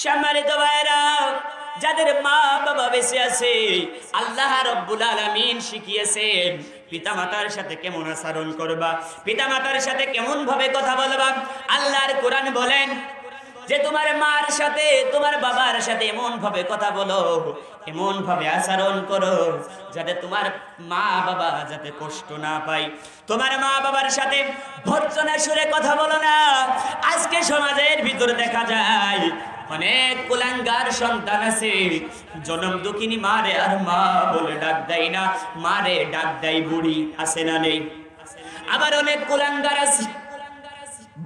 সম্মানিত ভাইরা, যাদের মা বাবা বেঁচে আছে, আল্লাহ রাব্বুল আলামিন শিখিয়েছেন পিতামাতার সাথে কেমন আচরণ করবা, পিতামাতার সাথে কেমন ভাবে কথা বলবা। আল্লাহর কোরআন বলেন যে তোমার মার সাথে তোমার বাবার সাথে এমন ভাবে কথা বলো, এমন ভাবে আচরণ করো যাতে তোমার মা বাবা যাতে কষ্ট না পায়। তোমার মা বাবার সাথে ভর্ৎসনা সুরে কথা বলো না। আজকে সমাজের ভিতরে দেখা যায় অনেক কুলাঙ্গার সন্তান আছে, জনম দুঃখিনী মারে আর মা বলে ডাক দেয় না, মারে ডাক দেয় বুড়ি। আছে না নেই? আবার অনেক কুলাঙ্গার আছে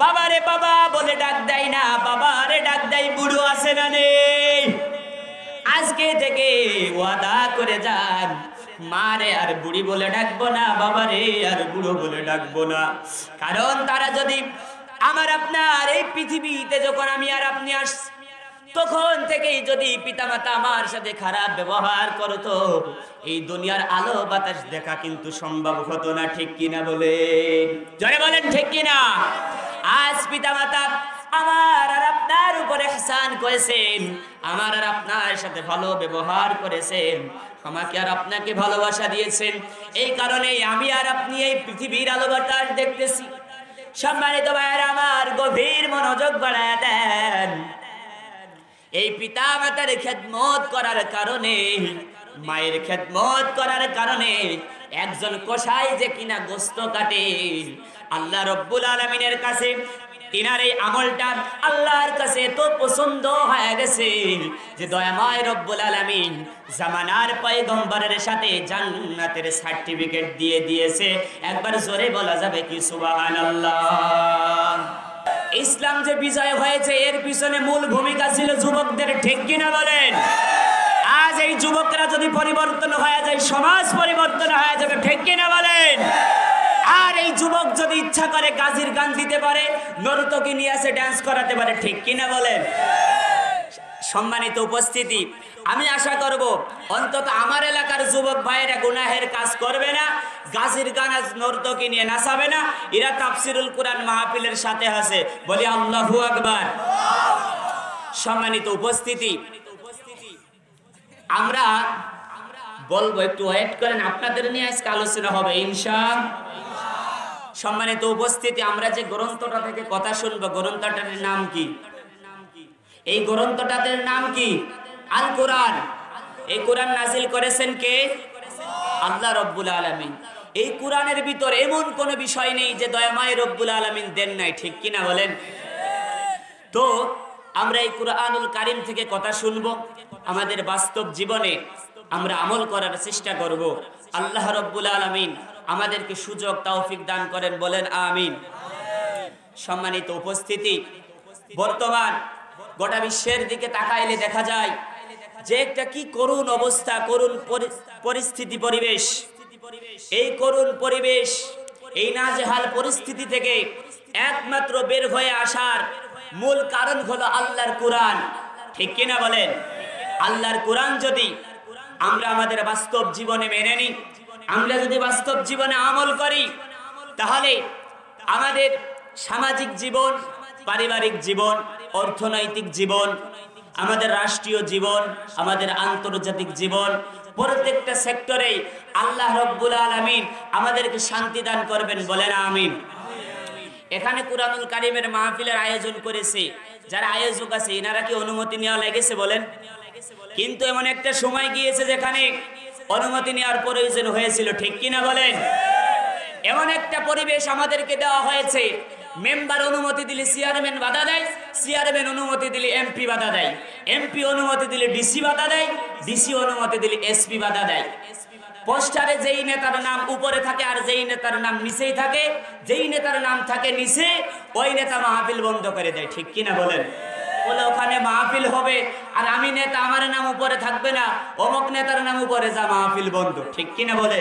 বাবারে বাবা বলে ডাক দেয় না, বাবারে ডাক দেয় বুড়ো। আছে না নেই? আজকে থেকে ওয়াদা করে যান, মারে আর বুড়ি বলে ডাকবো না, বাবারে আর বুড়ো বলে ডাকবো না। কারণ তারা যদি আমার আপনার এই পৃথিবীতে যখন আমি আর আপনি আসছি, তখন থেকেই যদি পিতামাতা আমার সাথে খারাপ ব্যবহার করতো, এই দুনিয়ার আলো বাতাস দেখা কিন্তু সম্ভব হতো না। ঠিক কিনা বলেন? জোরে বলেন ঠিক কিনা? আজ পিতামাতা আমার আর আপনার উপরে ইহসান করেছেন, আমার আর আপনার সাথে ভালো ব্যবহার করেছেন, আমাকে আর আপনাকে ভালোবাসা দিয়েছেন। এই কারণে আমি আর আপনি এই পৃথিবীর আলো বাতাস দেখতেছি। সম্মানিত ভাইয়েরা আমার, গভীর মনোযোগ বাড়ায় দেন। এই পিতা মাতার খেদমত করার কারণে, মায়ের খেদমত করার কারণে একজন কসাই যে কিনা গোস্ত কাটে, আল্লাহ রব্বুল আলামিনের কাছে তিনার এই আমলটা আল্লাহর কাছে তো পছন্দ হয়ে গেছে যে দয়াময় রব্বুল আলামিন জামানার পয়গম্বরের সাথে জান্নাতের সার্টিফিকেট দিয়ে দিয়েছে। একবার জোরে বলা যাবে কি সুবহানাল্লাহ? ইসলাম যে বিজয় হয়েছে এর পিছনে মূল ভূমিকা ছিল যুবকদের। ঠিক কিনা বলেন? আজ এই যুবকরা যদি পরিবর্তন হয়ে যায়, সমাজ পরিবর্তন হয়ে যাবে। ঠিক কিনা বলেন? আর এই যুবক যদি ইচ্ছা করে গাজির গান দিতে পারে, নর্তকী নিয়ে এসে ডান্স করাতে পারে। ঠিক কিনা বলেন? সম্মানিত উপস্থিতি, আমি আশা করব অন্তত আমার এলাকার যুবক ভাইয়েরা গুনাহের কাজ করবে না, গাজির গান নর্তকী নিয়ে নাচাবে না। এরা তাফসিরুল কোরআন মাহফিলের সাথে আছে। বলি আল্লাহু আকবার। সম্মানিত উপস্থিতি, আমরা বলবো একটু ওয়েট করেন, আপনাদের নিয়ে আজকে আলোচনা হবে ইনশাআল্লাহ। সম্মানিত উপস্থিতি, আমরা যে গ্রন্থটা থেকে কথা শুনবো, গ্রন্থটার নাম কি? এই গ্রন্থটার নাম কি? আল কোরআন। এই কোরআন নাজিল করেছেন কে? আল্লাহ রব্বুল আলামিন। এই কোরআনের ভিতর এমন কোন বিষয় নেই যে দয়াময় রব্বুল আলামিন দেন নাই। ঠিক কিনা বলেন? তো আমরা এই কুরআনুল কারীম থেকে কথা শুনবো, আমাদের বাস্তব জীবনে আমরা আমল করার চেষ্টা করব। আল্লাহ রব্বুল আলামিন আমাদেরকে সুযোগ তৌফিক দান করেন, বলেন আমিন। সম্মানিত উপস্থিতি, বর্তমান গোটা বিশ্বের দিকে তাকাইলে দেখা যায় যে একটা কি করুণ অবস্থা, করুণ পরিস্থিতি, পরিবেশ। এই করুণ পরিবেশ, এই নাজেহাল পরিস্থিতি থেকে একমাত্র বের হয়ে আসার মূল কারণ হলো আল্লাহর কোরআন। ঠিক কিনা বলেন? আল্লাহর কোরআন যদি আমরা আমাদের বাস্তব জীবনে মেনে নিই, আমরা যদি বাস্তব জীবনে আমল করি, তাহলে আমাদের সামাজিক জীবন, পারিবারিক জীবন, অর্থনৈতিক জীবন, আমাদের রাষ্ট্রীয় জীবন, আমাদের আন্তর্জাতিক জীবন, প্রত্যেকটা সেক্টরে আল্লাহ রব্বুল আলামিন আমাদেরকে শান্তি দান করবেন, বলেন আমিন। এখানে কুরআনুল কারীমের মাহফিলের আয়োজন করেছে যারা আয়োজক আছে, এনারা কি অনুমতি নেওয়া লেগেছে বলেন? কিন্তু এমন একটা সময় গিয়েছে যেখানে অনুমতি নেওয়ার প্রয়োজন হয়েছিল। ঠিক কিনা বলেন? এমন একটা পরিবেশ আমাদেরকে দেওয়া হয়েছে, মেম্বার অনুমতি দিলে চেয়ারম্যান বাধা দেয়, চেয়ারম্যান অনুমতি দিলে এমপি বাধা দেয়, এমপি অনুমতি দিলে ডিসি বাধা দেয়, ডিসি অনুমতি দিলে এসপি বাধা দেয়। পোস্টারে যেই নেতার নাম উপরে থাকে আর যেই নেতার নাম নিচেই থাকে, যেই নেতার নাম থাকে নিচে ওই নেতা মাহফিল বন্ধ করে দেয়। ঠিক কিনা বলেন? বলে ওখানে মাহফিল হবে আর আমি নেতা, আমার নাম উপরে থাকবে না, অমুক নেতার নাম উপরে, যা মাহফিল বন্ধ। ঠিক কিনা বলে?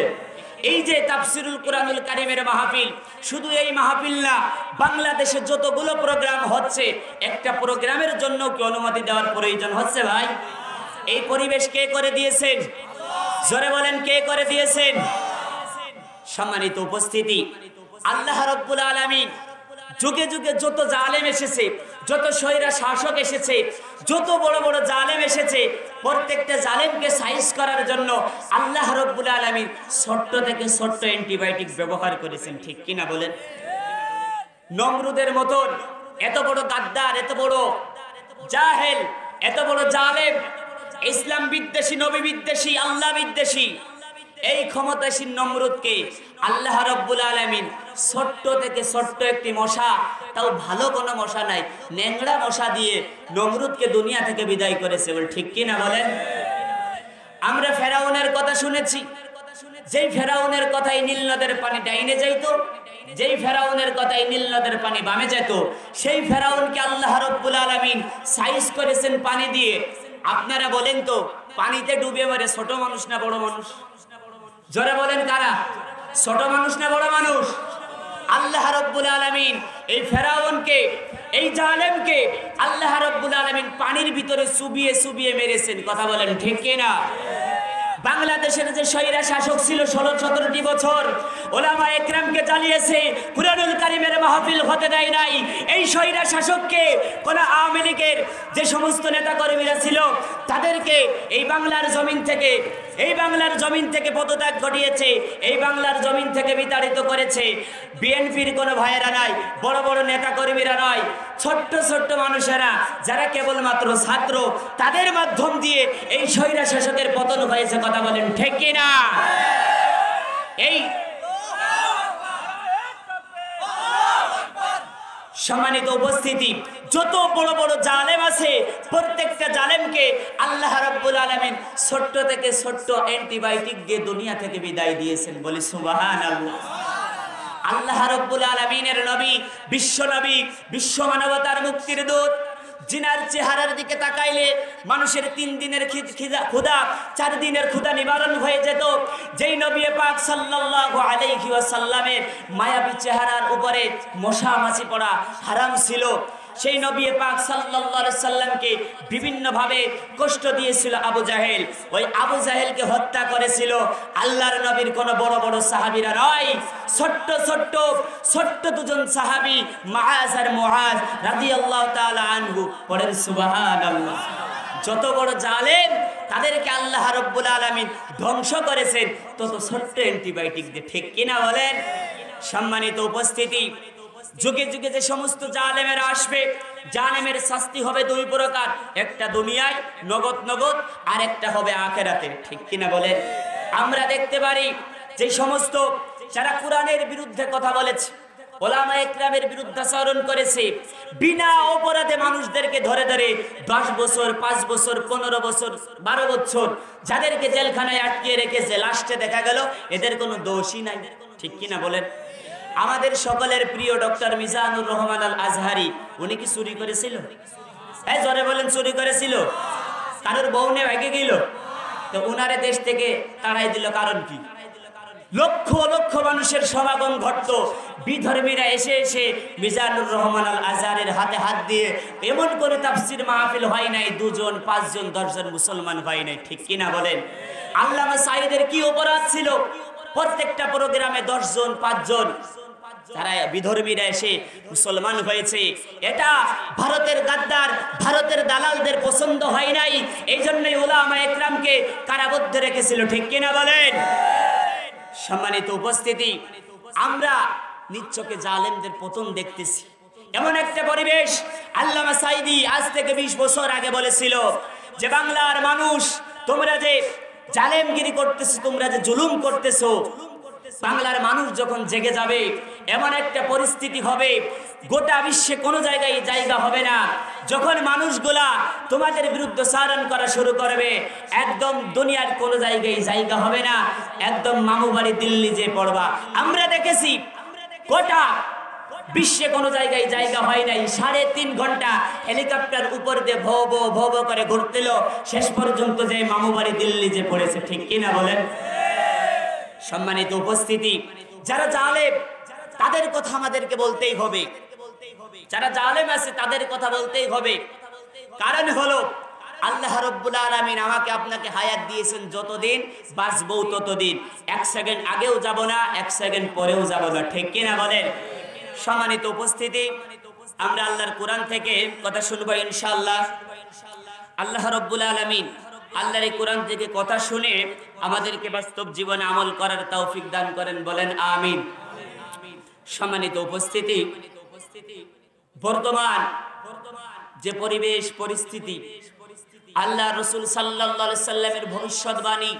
এই যে তাফসিরুল কুরআনুল কারীমের মাহফিল, শুধু এই মাহফিল না, বাংলাদেশে যতগুলো প্রোগ্রাম হচ্ছে, একটা প্রোগ্রামের জন্য কি অনুমতি দেওয়ার প্রয়োজন হচ্ছে ভাই? এই পরিবেশ কে করে দিয়েছেন? জোরে বলেন, কে করে দিয়েছেন? সম্মানিত উপস্থিতি, আল্লাহ রাব্বুল আলামিন যুগে যুগে যত জালেম এসেছে, যত স্বৈরা শাসক এসেছে, যত বড় বড় জালেম এসেছে, প্রত্যেকটা জালেমকে সাইজ করার জন্য আল্লাহ রাব্বুল আলামিন ছোট্ট থেকে ছোট্ট অ্যান্টিবায়োটিক ব্যবহার করেছেন, ঠিক কিনা বলেন? নমরুদের মতন এত বড় গাদ্দার, এত বড় জাহেল, এত বড় জালেম, ইসলাম বিদ্বেষী, নবী বিদ্বেষী, আল্লাহ বিদ্বেষী এই ক্ষমতাসীন নমরুদকে আল্লাহ রাব্বুল আলামিন ছোট্ট থেকে ছোট্ট একটি মশা, তাও ভালো কোনো মশা নাই, ন্যাংড়া মশা দিয়ে নমরুদকে দুনিয়া থেকে বিদায় করেছে, বল ঠিক কিনা বলেন? আমরা ফেরাউনের কথা শুনেছি, যেই ফেরাউনের কথাই নীল নদের পানি ডাইনে যাইতো, যেই ফেরাউনের কথাই নীল নদের পানি বামে যেত, সেই ফেরাউনকে আল্লাহ রাব্বুল আলামিন সাইজ করেছেন পানি দিয়ে। আপনারা বলেন তো, পানিতে ডুবে মরে ছোট মানুষ না বড় মানুষ? জোরে বলেন, কারা? ছোট মানুষ না বড় মানুষ? আল্লাহ রাব্বুল আলামিন এই ফেরাউনকে, এই জালেমকে আল্লাহ রাব্বুল আলামিন পানির ভিতরে চুবিয়ে চুবিয়ে মেরেছেন, কথা বলেন ঠিক কিনা? বাংলাদেশের যে স্বৈরা শাসক ছিল 16-17টি বছর, ওলামা একরামকে জ্বালিয়েছে, কুরআনুল কারীমের মাহফিল হতে দেয় নাই। এই স্বৈরা শাসককে কোন আওয়ামী লীগের যে সমস্ত নেতা কর্মীরা ছিল তাদেরকে এই বাংলার জমিন থেকে পদত্যাগ ঘটিয়েছে, এই বাংলার জমিন থেকে বিতাড়িত করেছে। বিএনপির কোনো ভাইয়েরা নাই, বড় বড় নেতা কর্মীরা নয়, ছোট্ট ছোট্ট মানুষেরা যারা কেবলমাত্র ছাত্র, তাদের মাধ্যম দিয়ে এই স্বৈরা শাসকের পতন হয়েছে, কথা বলেন ঠিক কিনা? এই সম্মানিত উপস্থিতি, যত বড় বড় জালেম আছে প্রত্যেকটা জালেমকে আল্লাহ রাব্বুল আলামিন ছোট্ট থেকে ছোট্ট অ্যান্টিবায়োটিক দিয়ে দুনিয়া থেকে বিদায় দিয়েছেন, বলি সুবহানাল্লাহ। আল্লাহ রাব্বুল আলামিনের নবী, বিশ্ব নবী, বিশ্ব মানবতার মুক্তির দূত, জিনার চেহারার দিকে তাকাইলে মানুষের 3 দিনের ক্ষুধা 4 দিনের ক্ষুধা নিবারণ হয়ে যেত। যেই নবী পাক সাল্লাল্লাহু আলাইহি ওয়াসাল্লামের মায়াবী চেহারার উপরে মশা মাছি পড়া হারাম ছিল, সেই নবী পাক সাল্লাল্লাহু আলাইহি সাল্লামকে বিভিন্নভাবে কষ্ট দিয়েছিল আবু জাহেল। ওই আবু জাহেলকে হত্যা করেছিল আল্লাহর নবীর কোন বড় বড় সাহাবীরা নয়, ছোট্ট ছোট্ট ছোট্ট দুজন সাহাবী মাআজ আর মুআজ রাদিয়াল্লাহু তাআলা আনহু। পড়েন সুবহানাল্লাহ। যত বড় জালেম তাদেরকে আল্লাহ রাব্বুল আলামিন ধ্বংস করেছেন তত ছোট্ট অ্যান্টিবায়োটিক দিয়ে, ঠিক কিনা বলেন? সম্মানিত উপস্থিতি, যুগে যুগে যে সমস্ত জালেমেরা আসবে, জালেমের শাস্তি হবে 2 প্রকার, একটা দুনিয়ায় নগদ নগদ, আর একটা হবে আখিরাতে, ঠিক কিনা বলেন? আমরা দেখতে পারি যে সমস্ত যারা কোরআনের বিরুদ্ধে কথা বলেছে, ওলামা একরামের বিরুদ্ধাচরণ করেছে, বিনা অপরাধে মানুষদেরকে ধরে ধরে 10 বছর, 5 বছর, 15 বছর, 12 বছর যাদেরকে জেলখানায় আটকে রেখেছে, লাস্টে দেখা গেল এদের কোনো দোষই নাই, ঠিক কিনা বলেন? আমাদের সকলের প্রিয় ডক্টর মিজানুর রহমান আল আজহারি, উনি কি চুরি করেছিল? হ্যাঁ, জোরে বলেন, চুরি করেছিল? কারোর বউ নিয়ে ভাগে গেল, তো উনারে দেশ থেকে তাড়াই দিল, কারণ কি? লক্ষ লক্ষ মানুষের সমাগম ঘটত, বিধর্মীরা এসে এসে মিজানুর রহমান আল আজহারের হাতে হাত দিয়ে এমন করে তাফসীর মাহফিল হয় নাই, 2 জন, 5 জন, 10 জন মুসলমান হয় নাই, ঠিক কিনা বলেন? আল্লামা সাঈদের কি অপরাধ ছিল? প্রত্যেকটা প্রোগ্রামে 10 জন, 5 জন যারা বিধর্মীরা এসে মুসলমান হয়েছে। এটা ভারতের গাদ্দার, ভারতের দালালদের পছন্দ হয় নাই, এই জন্যই উলামা একরামকে কারাবদ্ধ রেখেছিল, ঠিক কিনা বলেন? সম্মানিত উপস্থিতি, আমরা নিচ্ছকে জালেমদের পতন দেখতেছি। এমন একটা পরিবেশ আল্লামা সাঈদী আজ থেকে 20 বছর আগে বলেছিল যে বাংলার মানুষ, তোমরা যে জালেমগিরি করতেছো, তোমরা যে জুলুম করতেছো, বাংলার মানুষ যখন জেগে যাবে এমন একটা পরিস্থিতি হবে, গোটা বিশ্বে কোনো জায়গায় জায়গা হবে না। যখন মানুষগুলা তোমাদের বিরুদ্ধে সারণ করা শুরু করবে, একদম দুনিয়ার কোনো জায়গায় জায়গা হবে না, একদম মামু বাড়ি দিল্লি যে পড়বা। আমরা দেখেছি গোটা বিশ্বে কোনো জায়গায় জায়গা হয় নাই, 3.5 ঘন্টা হেলিকপ্টার উপর দিয়ে ভো ভো ভো ভো করে ঘুরতেল, শেষ পর্যন্ত যে মামু বাড়ি দিল্লি যে পড়েছে, ঠিক কিনা বলেন? সম্মানিত উপস্থিতি, যারা জালেম তাদের কথা আমাদেরকে বলতেই হবে, যারা জালেম আছে তাদের কথা বলতেই হবে। কারণ হলো আল্লাহ রাব্বুল আলামিন আমাকে আপনাকে হায়াত দিয়েছেন, যতদিন বাঁচবো ততদিন, 1 সেকেন্ড আগেও যাব না, 1 সেকেন্ড পরেও যাব না, ঠিক কিনা বলেন? সম্মানিত উপস্থিতি, আমরা আল্লাহর কোরআন থেকে কথা শুনবো ইনশাআল্লাহ। আল্লাহ রাব্বুল আলামিন আল্লাহর এই কোরআন থেকে কথা শুনে আমাদেরকে বাস্তব জীবনে আমল করার তৌফিক দান করেন, বলেন আমিন। সম্মানিত উপস্থিতি, বর্তমান যে পরিবেশ পরিস্থিতি, আল্লাহ রাসূল সাল্লাল্লাহু আলাইহি সাল্লামের ভবিষ্যৎবাণী,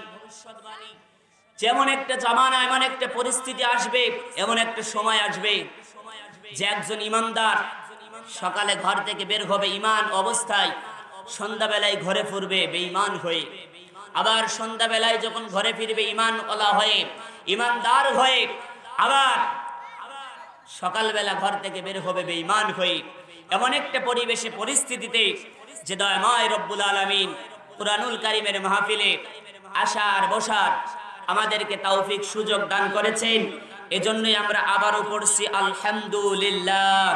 যেমন একটা জামানা, এমন একটা পরিস্থিতি আসবে, এমন একটা সময় আসবে যে একজন ইমানদার সকালে ঘর থেকে বের হবে ঈমান অবস্থায়, সন্ধ্যাবেলায় ঘরে ফিরবে বেঈমান হয়ে, আবার সন্ধ্যাবেলায় যখন ঘরে ফিরবে ঈমানওয়ালা হয়ে, ঈমানদার হয়ে, আবার সকালবেলা ঘর থেকে বের হবে বেঈমান হয়ে। এমন একটা পরিবেশে পরিস্থিতিতে যে দয়াময় রব্বুল আলামিন কুরআনুল কারীমের মাহফিলে আসার বসার আমাদেরকে তৌফিক সুযোগ দান করেছেন। এজন্যই আমরা আবারও পড়ছি আলহামদুলিল্লাহ।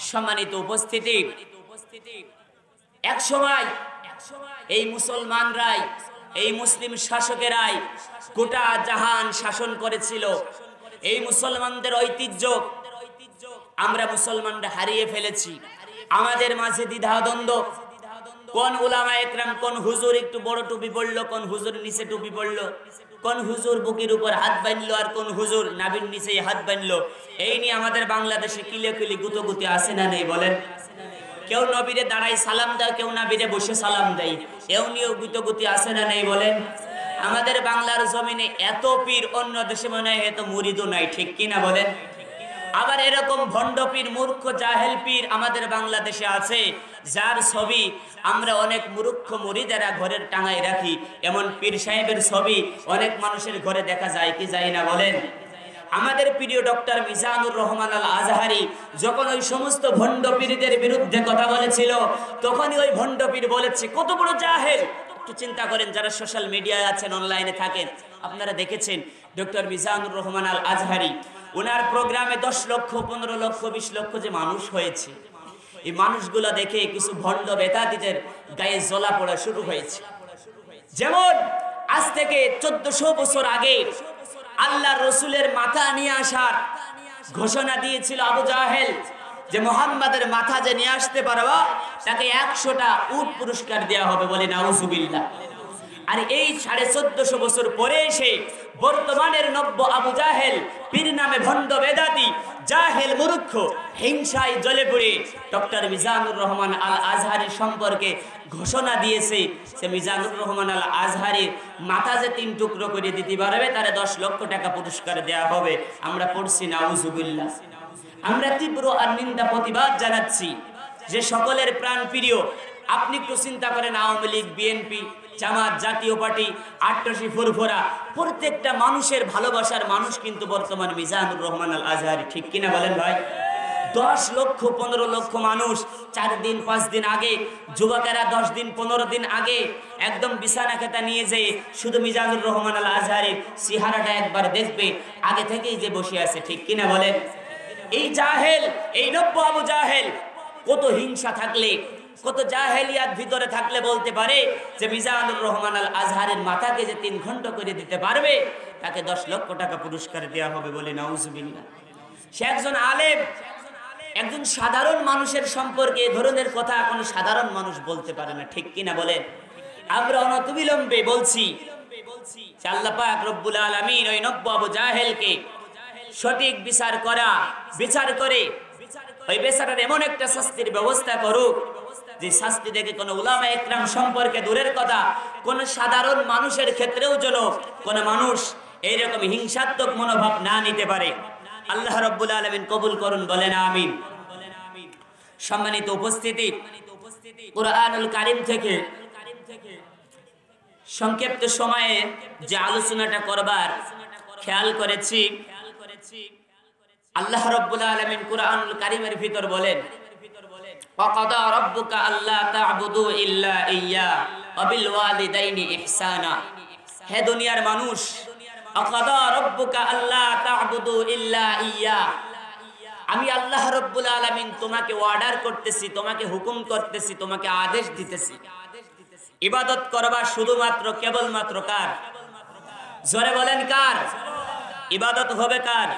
সম্মানিত উপস্থিতি, এক সময় এই মুসলমানরাই, এই মুসলিম শাসকেরাই গোটা জাহান শাসন করেছিল। এই মুসলমানদের ঐতিহ্য আমরা মুসলমানরা হারিয়ে ফেলেছি। আমাদের মাঝে দ্বিধাদ্বন্দ্ব, কোন উলামা একরাম, কোন হুজুর একটু বড় টুপি পড়লো, কোন হুজুর নিচে টুপি পড়লো, কোন হুজুর বুকের উপর হাত বাঁধলো, আর কোন হুজুর নাভির নিচে হাত বাঁধলো। এই নিয়ে আমাদের বাংলাদেশে কিলে গুতোগুতি আছে না নেই বলেন? কেউ নবীরে দাঁড়ায় সালাম দেয়, কেউ নবীরে বসে সালাম দেয়, এও নিয়েও গুতোগুতি আছে না নেই বলেন? আমাদের বাংলার জমিনে এত পীর, অন্য দেশে মনে হয় এত মুরিদও নাই, ঠিক কিনা বলেন? আবার এরকম ভণ্ড পীর, মূর্খ জাহেল পীর আমাদের বাংলাদেশে আছে, যার ছবি আমরা অনেক মূর্খ মুরিদেরা ঘরের টাঙায় রাখি। এমন পীর সাহেবের ছবি অনেক মানুষের ঘরে দেখা যায় কি যায় না বলেন? আমাদের প্রিয় ডক্টর মিজানুর রহমান আল আজহারি যখন ওই সমস্ত ভণ্ড পীরদের বিরুদ্ধে কথা বলেছিল, তখনই ওই ভণ্ড পীর বলেছে কত বড় জাহেল। একটু চিন্তা করেন, যারা সোশ্যাল মিডিয়ায় আছেন, অনলাইনে থাকেন, আপনারা দেখেছেন ডক্টর মিজানুর রহমান আল আজহারি, ওনার প্রোগ্রামে 10 লক্ষ, 15 লক্ষ, 20 লক্ষ যে মানুষ হয়েছে, এই মানুষগুলো দেখে কিছু ভণ্ড বেদাতীদের গায়ে জ্বলা পড়া শুরু হয়েছে। যেমন আজ থেকে 1400 বছর আগে আল্লাহ রসুলের মাথা নিয়ে আসার ঘোষণা দিয়েছিল আবু জাহেল, যে মুহাম্মাদের মাথা যে নিয়ে আসতে পারবা তাকে 100টা উট পুরস্কার দেওয়া হবে, বলে নাউজুবিল্লাহ। আর এই 1450 বছর পরে এসে বর্তমানের নব্য আবু জাহেল, পীর নামে ভণ্ড বেদাতি, জাহেল মূর্খ, হিংসায় জ্বলে পড়ে ডক্টর মিজানুর রহমান আল আজহারি সম্পর্কে ঘোষণা দিয়েছে সে মিজানুর রহমান আল আজহারির মাথা যে 3 টুকরো করে দিতে পারবে তারে 10 লক্ষ টাকা পুরস্কার দেওয়া হবে। আমরা পড়ছি নাউজুবিল্লাহ। আমরা তীব্র আর নিন্দা প্রতিবাদ জানাচ্ছি যে সকলের প্রাণ প্রিয়, আপনি একটু চিন্তা করেন, আওয়ামী লীগ, বিএনপি, জামাত, জাতীয় পার্টি, আট্টাশি, ফুরফুরা, প্রত্যেকটা মানুষের ভালোবাসার মানুষ কিন্তু বর্তমান মিজানুর রহমান আল আজহারি, ঠিক কিনা বলেন ভাই? 10 লক্ষ 15 লক্ষ মানুষ 4 দিন 5 দিন আগে, যুবকেরা 10 দিন 15 দিন আগে একদম বিছানা খেতা নিয়ে যেয়ে শুধু মিজানুর রহমান আল আজহারির চেহারাটা একবার দেখবে, আগে থেকেই যে বসে আছে, ঠিক কিনা বলেন? এই জাহেল, এই নব্য আবু জাহেল কত হিংসা থাকলে, কত জাহেলিয়াত ভিতরে থাকলে বলতে পারে যে মিজানুর রহমান আল আজহারের মাথাকে যে 3 খণ্ড করে দিতে পারবে তাকে 10 লক্ষ টাকা পুরস্কার দেওয়া হবে, বলে নাউজুবিল্লাহ। সে একজন আলেম, একজন সাধারণ মানুষের সম্পর্কে এ ধরনের কথা কোনো সাধারণ মানুষ বলতে পারে না, ঠিক কিনা বলেন? আমরা অনতিবিলম্বে বলছি যে আল্লাহ পাক রব্বুল আলামিন ওই নব্য আবু জাহেলকে সঠিক বিচার করে ওই বেচারার এমন একটা শাস্তির ব্যবস্থা করুক যে শাস্তি দেখে কোনো উলামা একরাম সম্পর্কে দূরের কথা, কোন সাধারণ মানুষের ক্ষেত্রেও যেন কোন মানুষ এইরকম হিংসাত্মক মনোভাব না নিতে পারে। আল্লাহ রাব্বুল আলামিন কবুল করুন, বলেন আমিন। সম্মানিত উপস্থিতি, কুরআনুল কারীম থেকে সংক্ষিপ্ত সময়ে যে আলোচনাটা করবার খেয়াল করেছি, আল্লাহ রাব্বুল আলামিন কুরআনুল কারীমের ভিতর বলেন, ওয়াকাদা রাব্বুকা আল্লা তা'বুদু ইল্লা ইয়্যা ওয়া বিল ওয়ালিদাইনি ইহসানা। হে দুনিয়ার মানুষ, ওয়াকাদা রাব্বুকা আল্লা তা'বুদু ইল্লা ইয়্যা, আমি আল্লাহ রাব্বুল আলামিন তোমাকে অর্ডার করতেছি, তোমাকে হুকুম করতেছি, তোমাকে আদেশ দিতেছি, ইবাদত করবা শুধুমাত্র কেবলমাত্র কার? জোরে বলেন কার? ইবাদত হবে কার?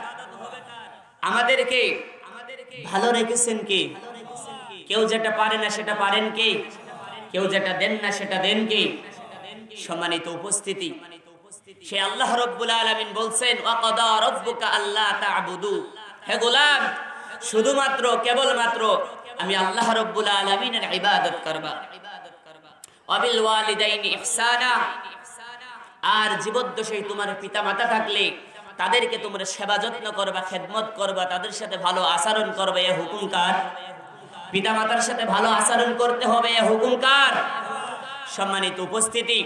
আমাদেরকে ভালো রেখেছেন কে? কেউ যেটা পারে না সেটা পারেন কে? কেউ যেটা দেন না সেটা দেন কে? সম্মানিত উপস্থিতি, সে আল্লাহ রাব্বুল আলামিন বলছেন ওয়াকাদা রাব্বুকা আল্লা তা'বুদু, হে গোলাম শুধুমাত্র কেবলমাত্র আমি আল্লাহ রাব্বুল আলামিনের ইবাদত করবা। ওয়াবিল ওয়ালিদাইনি ইহসানা, আর জীবদ্দশায় তোমার পিতামাতা থাকলে তাদেরকে তোমরা সেবা যত্ন করবা, খেদমত করবা, তাদের সাথে ভালো আচরণ করবে। এ হুকুম কার? পিতামাতার সাথে ভালো আচরণ করতে হবে, এ হুকুম কার? সম্মানিত উপস্থিতি,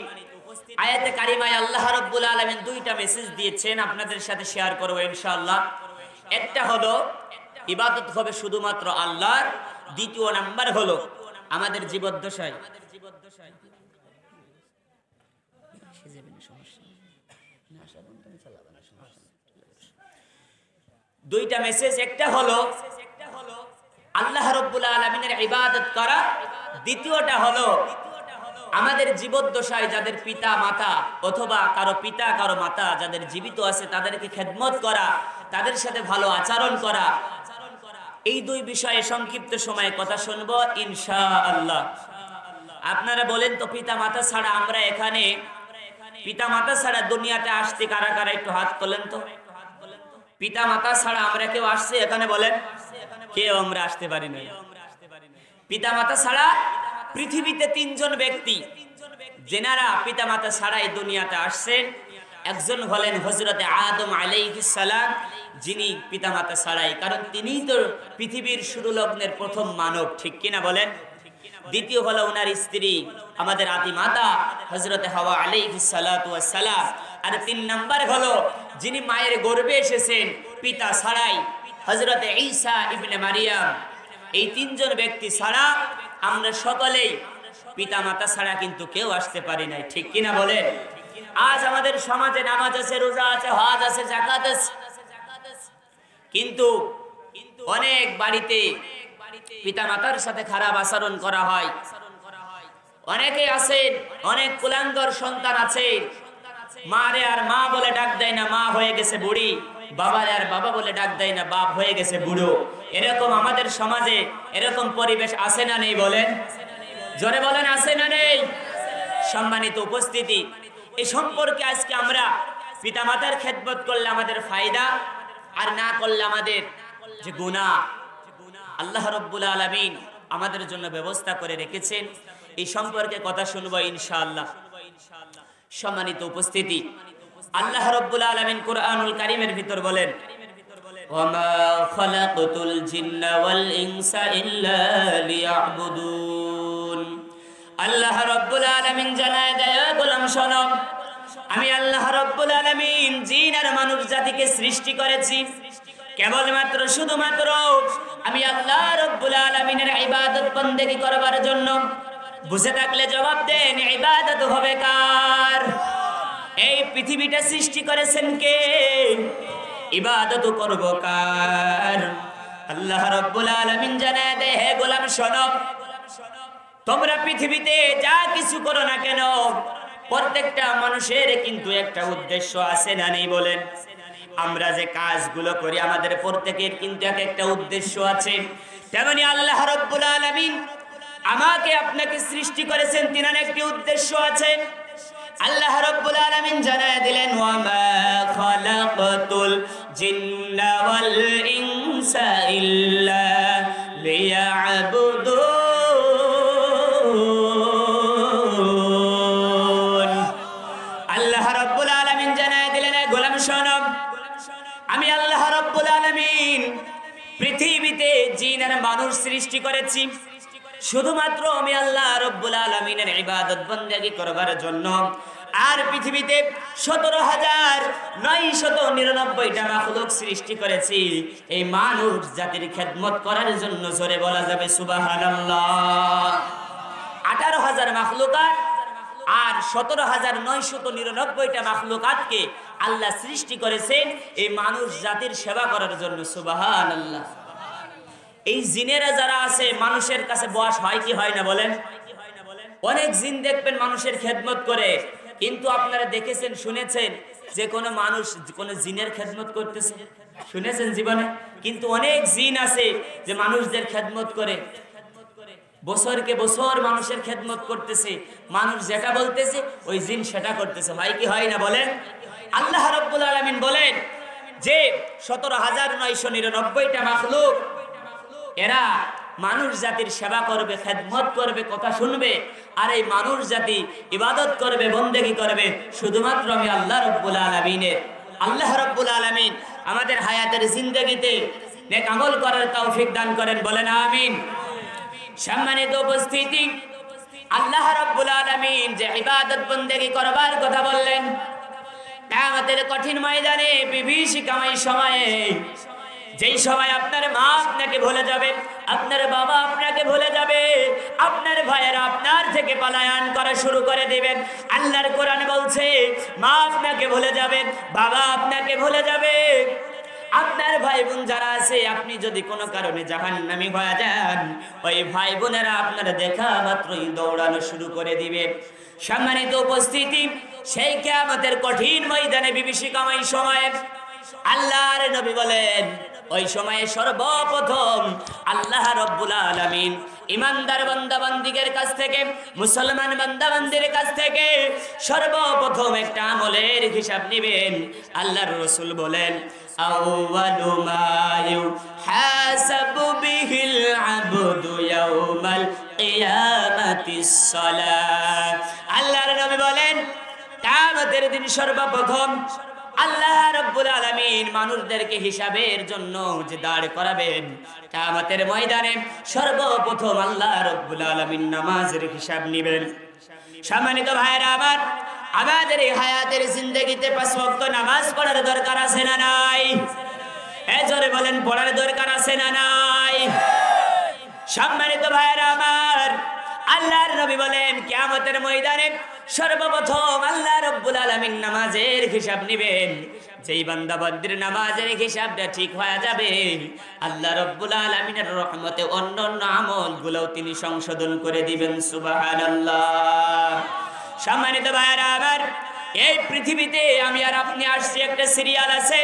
আয়াতে কারিমায় আল্লাহ রাব্বুল আলামিন দুইটা মেসেজ দিয়েছেন, আপনাদের সাথে শেয়ার করব ইনশাআল্লাহ। একটা হলো ইবাদত হবে শুধুমাত্র আল্লাহর, দ্বিতীয় নাম্বার হলো আমাদের জীবদ্দশায় দুইটা মেসেজ। একটা হলো আল্লাহ রাব্বুল আলামিনের ইবাদত করা, দ্বিতীয়টা হলো আমাদের জীবদ্দশায় যাদের পিতা মাতা অথবা কারো পিতা কারো মাতা যাদের জীবিত আছে তাদেরকে খেদমত করা, তাদের সাথে ভালো আচরণ করা। এই দুই বিষয়ে সংক্ষিপ্ত সময়ে কথা শুনবো ইনশাআল্লাহ। আপনারা বলেন তো, পিতা মাতা ছাড়া আমরা এখানে, পিতা মাতা ছাড়া দুনিয়াতে আসতে কারা কারা? একটু হাত তোলেন তো। পিতা মাতা ছাড়া আমরা কেউ আসছে এখানে? বলেন, কেউ আমরা আসতে পারি না। পিতা মাতা ছাড়া পৃথিবীতে তিনজন ব্যক্তি যেনারা পিতা মাতা ছাড়াই দুনিয়াতে আসছেন। একজন হলেন হযরতে আদম আলাইহিস সালাম, যিনি পিতা মাতা ছাড়াই, কারণ তিনিই তো পৃথিবীর শুরু লগ্নের প্রথম মানব, ঠিক কিনা বলেন? দ্বিতীয় হলো ওনার স্ত্রী আমাদের আদি মাতা হযরতে হাওয়া আলাইহিস সালাতু ওয়াস সালাম। আর তিন নাম্বার হলো যিনি মায়ের গর্ভে এসেছেন পিতা ছাড়াই, হযরতে ঈসা ইবনে মারিয়াম। এই তিনজন ব্যক্তি ছাড়া আমরা সকলেই পিতা মাতা ছাড়া কিন্তু কেউ আসতে পারি নাই, ঠিক কিনা বলেন? আজ আমাদের সমাজে নামাজ আছে, রোজা আছে, হজ আছে, যাকাত আছে, কিন্তু অনেক বাড়িতে পিতা মাতার সাথে খারাপ আচরণ করা হয়। অনেকে আছেন, অনেক কুলাঙ্গার সন্তান আছে, মারে আর মা বলে ডাক দেয় না, মা হয়ে গেছে বুড়ি, বাবারে আর বাবা বলে ডাক দেয় না, বাপ হয়ে গেছে বুড়ো। এরকম আমাদের সমাজে এরকম পরিবেশ আছে না নেই? বলেন, জোরে বলেন, আছে না নেই? সম্মানিত উপস্থিতি, এই সম্পর্কে আজকে আমরা পিতামাতার খেদমত করলে আমাদের ফায়দা, আর না করলে আমাদের যে গুনাহ আল্লাহ রাব্বুল আলামিন আমাদের জন্য ব্যবস্থা করে রেখেছেন, এই সম্পর্কে কথা শুনবো ইনশাআল্লাহ। সম্মানিত উপস্থিতি, আল্লাহ রাব্বুল আলামিন কুরআনুল কারীমের ভিতর বলেন ওয়ামা খালাকতুল জিন্না ওয়াল ইনসা ইল্লা লিয়াবুদুন। আল্লাহ রাব্বুল আলামিন জানায় দেয়, গোলাম শোনো, আমি আল্লাহ রাব্বুল আলামিন জিন আর মানুষ জাতিকে সৃষ্টি করেছি কেবলমাত্র শুধুমাত্র আমি আল্লাহ রাব্বুল আলামিনের ইবাদত বন্দেগী করবার জন্য। বুঝে থাকলে জবাব দেন, ইবাদত হবে কার? এই পৃথিবীটা সৃষ্টি করেছেন কে? ইবাদত করব কার? আল্লাহ রাব্বুল আলামিন জানায় দেয়, হে গোলাম শোনো, তোমরা পৃথিবীতে যা কিছু করো না কেন প্রত্যেকটা মানুষের কিন্তু একটা উদ্দেশ্য আছে না নেই? বলেন, আমরা যে কাজগুলো করি আমাদের প্রত্যেকের কিন্তু একটা উদ্দেশ্য আছে। তেমনি আল্লাহ রাব্বুল আলামিন আমাকে আপনাকে সৃষ্টি করেছেন, তিনার একটি উদ্দেশ্য আছে। আল্লাহ রাব্বুল আলামিন জানায় দিলেন ওয়ামা খালাকতুল জিন্না ওয়াল ইনসা ইল্লা লিয়াবুদুন। আল্লাহ রাব্বুল আলামিন জানায় দিলেন, গোলাম শোনো, আমি আল্লাহ রাব্বুল আলামিন পৃথিবীতে জিন আর মানুষ সৃষ্টি করেছি শুধুমাত্র আমি আল্লাহ রাব্বুল আলামিনের ইবাদত বন্দেগী করবার জন্য। আর পৃথিবীতে 17,999টা মাখলুক সৃষ্টি করেছি এই মানুষ জাতির খেদমত করার জন্য। জোরে বলা যাবে সুবহানাল্লাহ। 18,000 মাখলুকাত আর 17,999টা মাখলুকাতকে আল্লাহ সৃষ্টি করেছেন এই মানুষ জাতির সেবা করার জন্য। সুবহানাল্লাহ। এই জিনেরা যারা আছে মানুষের কাছে বশ হয় কি হয় না? বলেন, অনেক জিন দেখবেন মানুষের খেদমত করে, কিন্তু আপনারা দেখেছেন শুনেছেন যে কোনো মানুষ কোনো জিনের খেদমত করতেছে? শুনেছেন জীবনে? কিন্তু অনেক জিন আছে যে মানুষদের খেদমত করে, বছরকে বছর মানুষের খেদমত করতেছে, মানুষ যেটা বলতেছে ওই জিন সেটা করতেছে। হয় কি হয় না বলেন? আল্লাহ রাব্বুল আলামিন বলেন যে 17,999টা মাখলুক এরা মানুষ জাতির সেবা করবে, খেদমত করবে, কথা শুনবে, আর এই মানুষ জাতি ইবাদত করবে, বন্দেগী করবে শুধুমাত্র আমি আল্লাহ রাব্বুল আলামিনের। আল্লাহ রাব্বুল আলামিন আমাদের হায়াতের জিন্দেগিতে নেক আমল করার তৌফিক দান করেন, বলেন আমিন। সম্মানিত উপস্থিতি, আল্লাহ রাব্বুল আলামিন যে ইবাদত বন্দেগী করবার কথা বললেন, কিয়ামতের কঠিন ময়দানে বিভীষিকাময় সময়ে, যেই সময় আপনার মা আপনাকে ভুলে যাবে, আপনার বাবা আপনাকে ভুলে যাবে, আপনার ভাইয়েরা আপনার থেকে পলায়ন করা শুরু করে দিবেন। আল্লাহর কোরআন বলছে মা আপনাকে ভুলে যাবে, বাবা আপনাকে ভুলে যাবে, আপনার ভাই বোন যারা আছে, আপনি যদি কোনো কারণে জাহান্নামী হয়ে যান, ওই ভাই বোনেরা আপনার দেখা মাত্রই দৌড়ানো শুরু করে দিবে। সম্মানিত উপস্থিতি, সেই কিয়ামতের কঠিন ময়দানে বিভীষিকাময় সময়ে আল্লাহর নবী বলেন, ওই সময়ে সর্বপ্রথম আল্লাহ রাব্বুল আলামিন ইমানদার বান্দাবান্দিদের কাছ থেকে, মুসলমান বান্দাবান্দির কাছ থেকে সর্বপ্রথম একটা আমলের হিসাব নেবেন। আল্লাহর রাসূল বলেন, আউয়ালু মা ইউহাসাবু বিহিল আবদু ইয়াউমাল কিয়ামাতিস সালাত। আল্লাহর নবী বলেন, কিয়ামতের দিন সর্বপ্রথম আল্লাহ রাব্বুল আলামিন মানুষদেরকে হিসাবের জন্য যে দাঁড় করাবেন, কিয়ামতের ময়দানে সর্বপ্রথম আল্লাহ রাব্বুল আলামিন নামাজের হিসাব নেবেন। সম্মানিত ভাইরা আমার, আমাদের এই হায়াতের জিন্দেগিতে 5 ওয়াক্ত নামাজ পড়ার দরকার আছে না নাই? জোরে বলেন, পড়ার দরকার আছে না নাই? সম্মানিত ভাইরা আমার, আল্লাহর নবী বলেন কিয়ামতের ময়দানে সর্বপ্রথম আল্লাহ রাব্বুল আলামিন নামাজের হিসাব নেবেন। যেই বান্দা বান্দির নামাজের হিসাবটা ঠিক হয়ে যাবে, আল্লাহ রাব্বুল আলামিনের রহমতে অন্যান্য আমলগুলো তিনি সংশোধন করে দিবেন। সুবহানাল্লাহ। সম্মানিত ভাইরা আমার, এই পৃথিবীতে আমি আর আপনি আসছি, একটা সিরিয়াল আছে।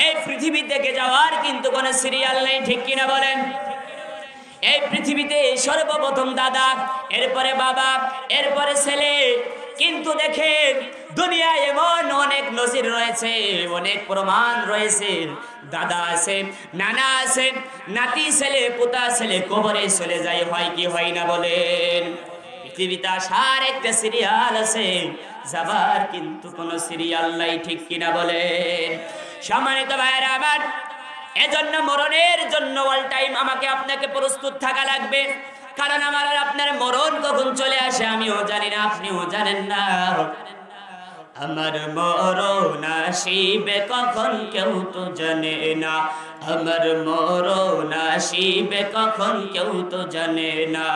এই পৃথিবী থেকে যাওয়ার কিন্তু কোনো সিরিয়াল নেই, ঠিক কিনা বলেন? এই পৃথিবীতে সর্বপ্রথম দাদা, এরপরে বাবা, এরপরে ছেলে। কিন্তু দেখেন দুনিয়ায় এমন অনেক নজির রয়েছে, অনেক প্রমাণ রয়েছে। দাদা আছে, নানা আছে, নাতি ছেলে, পোতা ছেলে কবরে চলে যায়, হয় কি হয় না বলেন? পৃথিবীতে আসার একটা সিরিয়াল আছে, যাবার কিন্তু কোনো সিরিয়াল নাই, ঠিক কিনা বলেন? সম্মানিত ভাইরা আমার, এজন্য মরণের জন্য অল টাইম আমাকে আপনাকে প্রস্তুত থাকা লাগবে। কারণ আমার আর আপনার মরণ কখন চলে আসে আমিও জানি না, আপনিও জানেন না। আমার মরণ আসিবে কখন কেউ তো জানে না, আমার মরণ আসিবে কখন কেউ তো জানে না।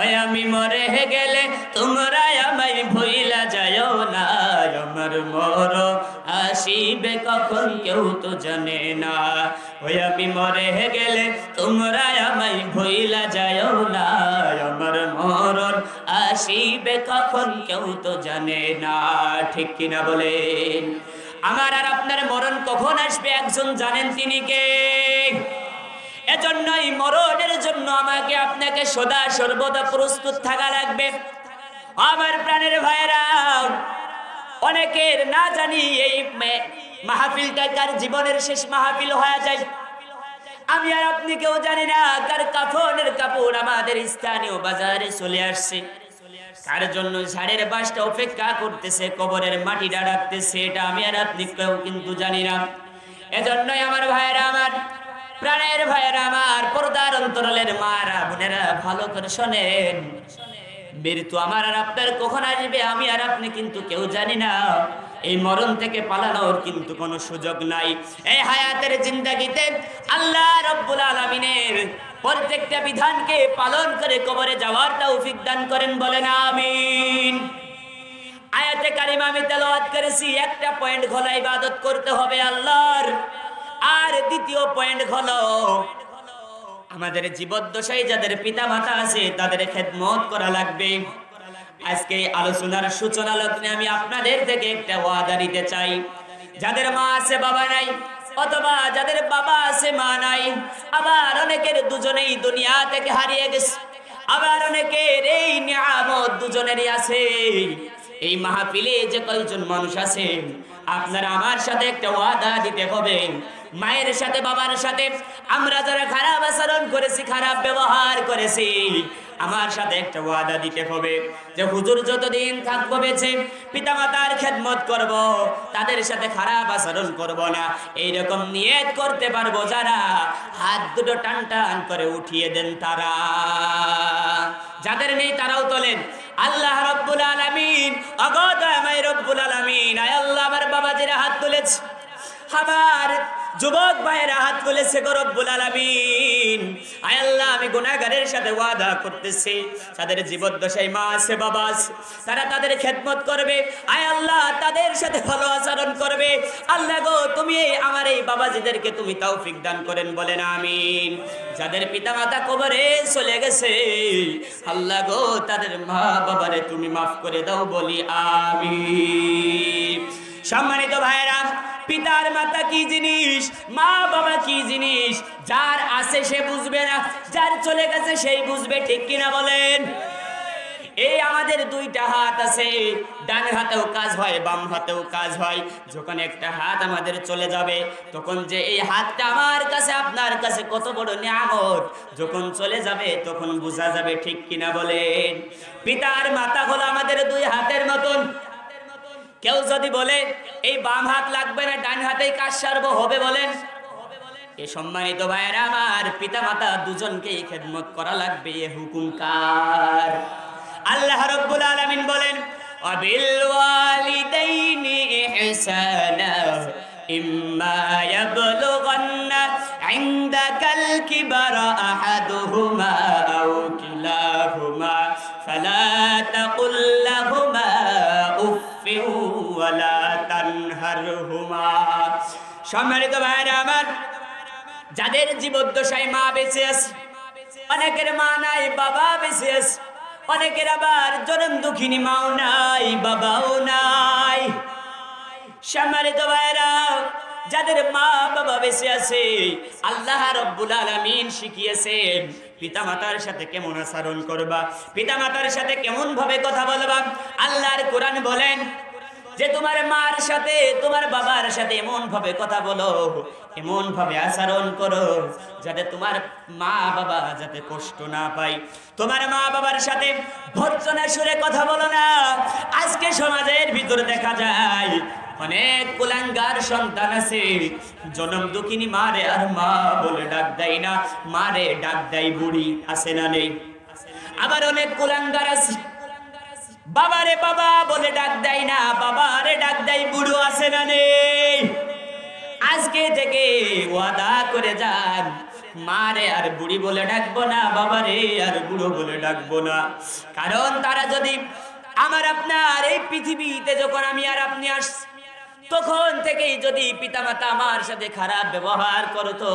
ওই আমি মরে গেলে তোমরা আমায় ভুইলা যাও না, আমার মরণ আসিবে কখন কেউ তো জানে না। ওই আমি মরে গেলে তোমরা আমায় ভুইলা যাও না, আমার মরণ আসিবে কখন কেউ তো জানে না, ঠিক কিনা বলেন? আমার আর আপনার মরণ কখন আসবে একজন জানেন, তিনি কে? এজন্যই মরণের জন্য আমাকে আপনাকে সদা সর্বদা প্রস্তুত থাকা লাগবে। আমার প্রাণের ভাইরা, অনেকের না জানি এই মাহফিলটা কার জীবনের শেষ মাহফিল হয়ে যায়। আমি আর আপনি কেউ জানি না কার কাফনের কাপড় আমাদের স্থানীয় বাজারে চলে আসছে, কার জন্য ঝাড়ের বাসটা অপেক্ষা করতেছে, কবরের মাটিটা ডাকতেছে, এটা আমি আর আপনি কেউ কিন্তু জানি না। এজন্যই আমার ভাইয়েরা, আমার প্রাণের ভাইয়েরা, আমার পর্দার অন্তরালের মারা বোনেরা, ভালো করে শোনেন। মৃত্যু আমার আর আপনার কখন আসবে আমি আর আপনি কিন্তু কেউ জানি না। এই মরণ থেকে পালানোর কিন্তু কোনো সুযোগ নাই। এই হায়াতের জিন্দেগিতে আল্লাহ রাব্বুল আলামিনের প্রত্যেকটা বিধানকে পালন করে কবরে যাওয়ার তৌফিক দান করেন, বলেন আমিন। আয়াতে কারিমা আমি তেলাওয়াত করেছি, একটা পয়েন্ট হলো ইবাদত করতে হবে আল্লাহর, আর দ্বিতীয় পয়েন্ট হলো আমাদের জীবদ্দশায় যাদের পিতা মাতা আছে তাদের খেদমত করা লাগবে। আজকে এই আলোচনার সূচনা লগ্নে আমি আপনাদের থেকে একটা ওয়াদা নিতে চাই। যাদের মা আছে বাবা নাই, অথবা যাদের বাবা আছে মা নাই, আবার অনেকের দুজনেই দুনিয়া থেকে হারিয়ে গেছে, আবার অনেকের এই নিয়ামত দুজনেরই আছে। এই মাহফিলে যে কয়জন মানুষ আছে, আপনারা আমার সাথে একটা ওয়াদা দিতে হবে। মায়ের সাথে বাবার সাথে আমরা যারা খারাপ আচরণ করেছি, খারাপ ব্যবহার করেছি, আমার সাথে একটা ওয়াদা দিতে হবে যে হুজুর যতদিন থাকবো বেঁচে পিতামাতার খেদমত করব, তাদের সাথে খারাপ আচরণ করব না। এইরকম নিয়ত করতে পারবো যারা হাত দুটো টান টান করে উঠিয়ে দেন তারা। যাদের নেই তারাও তোলেন। আল্লাহ রব্বুল আলামিন, অগদময় রব্বুল আলামিন, আয় আল্লাহ আমার বাবাজিরা হাত তুলেছে, আমার যুবক ভাইয়েরা হাত তুলেছে গো রব্বুল আলামিন। আয় আল্লাহ আমি গুনাহগারের সাথে ওয়াদা করতেছি, তাদের জীবদ্দশায় মা আছে বাবা আছে, তারা তাদের খেদমত করবে। আয় আল্লাহ তাদের সাথে ভালো আচরণ করবে। আল্লাহ গো তুমি আমার এই বাবাজিদেরকে তুমি তৌফিক দান করেন, বলেন আমিন। যাদের পিতামাতা কবরে চলে গেছে, আল্লাহ গো তাদের মা বাবারে তুমি মাফ করে দাও, বলি আমিন। সম্মানিত ভাইরা, পিতার মাতা কি জিনিস, মা বাবা কি জিনিস, যার আছে সে বুঝবে না, যার চলে গেছে সেই বুঝবে, ঠিক কিনা বলেন? এই আমাদের দুইটা হাত আছে, ডান হাতেও কাজ হয়, বাম হাতেও কাজ হয়। যখন একটা হাত আমাদের চলে যাবে, তখন যে এই হাতটা আমার কাছে আপনার কাছে কত বড় নিয়ামত, যখন চলে যাবে তখন বোঝা যাবে, ঠিক কিনা বলেন? পিতার মাতা হলো আমাদের দুই হাতের মতন। কেউ যদি বলে এই বাম হাত লাগবে না, ডান হাতেই কাজ সারবো, হবে বলেন? এ সম্মানিত ভাইয়েরা আমার, পিতা মাতা দুজনকেই খেদমত করা লাগবে, এ হুকুম কার? আল্লাহ রাব্বুল আলামিন বলেন, ওয়াবিল ওয়ালিদাইনি ইহসানা ইম্মা ইয়াবলুগান্না ইনদাকাল কিবারা আহাদুহুমা আও কিলাহুমা ফালা তাকুল লাহুমা উফফিন ওয়ালা তানহারহুমা। সম্মানিত ভাইরা আমার, যাদের জীবদ্দশায় মা বেঁচে আছে, অনেকের মা নাই বাবা বেঁচে আছে, অনেকের আবার জনম দুঃখিনী মাও নাই বাবাও নাই। সম্মানিত ভাইরা, যাদের মা বাবা বেঁচে আছে, আল্লাহ রাব্বুল আলামিন শিখিয়েছেন পিতামাতার সাথে কেমন আচরণ করবা, পিতামাতার সাথে কেমন ভাবে কথা বলবা। আল্লাহর কোরআন বলেন যে তোমার মার সাথে তোমার বাবার সাথে এমন ভাবে কথা বলো, এমন ভাবে আচরণ করো, যাতে তোমার মা বাবা যাতে কষ্ট না পায়। তোমার মা বাবার সাথে ভর্ৎসনা সুরে কথা বলো না। আজকে সমাজের ভিতরে দেখা যায় অনেক কুলাঙ্গার সন্তান আছে, জনম দুঃখিনী মারে আর মা বলে ডাক দেয় না, মারে ডাক দেয় বুড়ি, আছে না নেই? আবার অনেক কুলাঙ্গার আছে, বাবারে বাবা বলে ডাক দেয় না, বাবারে ডাক দেয় বুড়ো, আছে না নেই? আজকে থেকে ওয়াদা করে যান, মারে আর বুড়ি বলে ডাকবো না, বাবারে আর বুড়ো বলে ডাকবো না। কারণ তারা যদি আমার আপনার এই পৃথিবীতে যখন আমি আর আপনি আসছি, তখন থেকেই যদি পিতামাতা আমার সাথে খারাপ ব্যবহার করতো,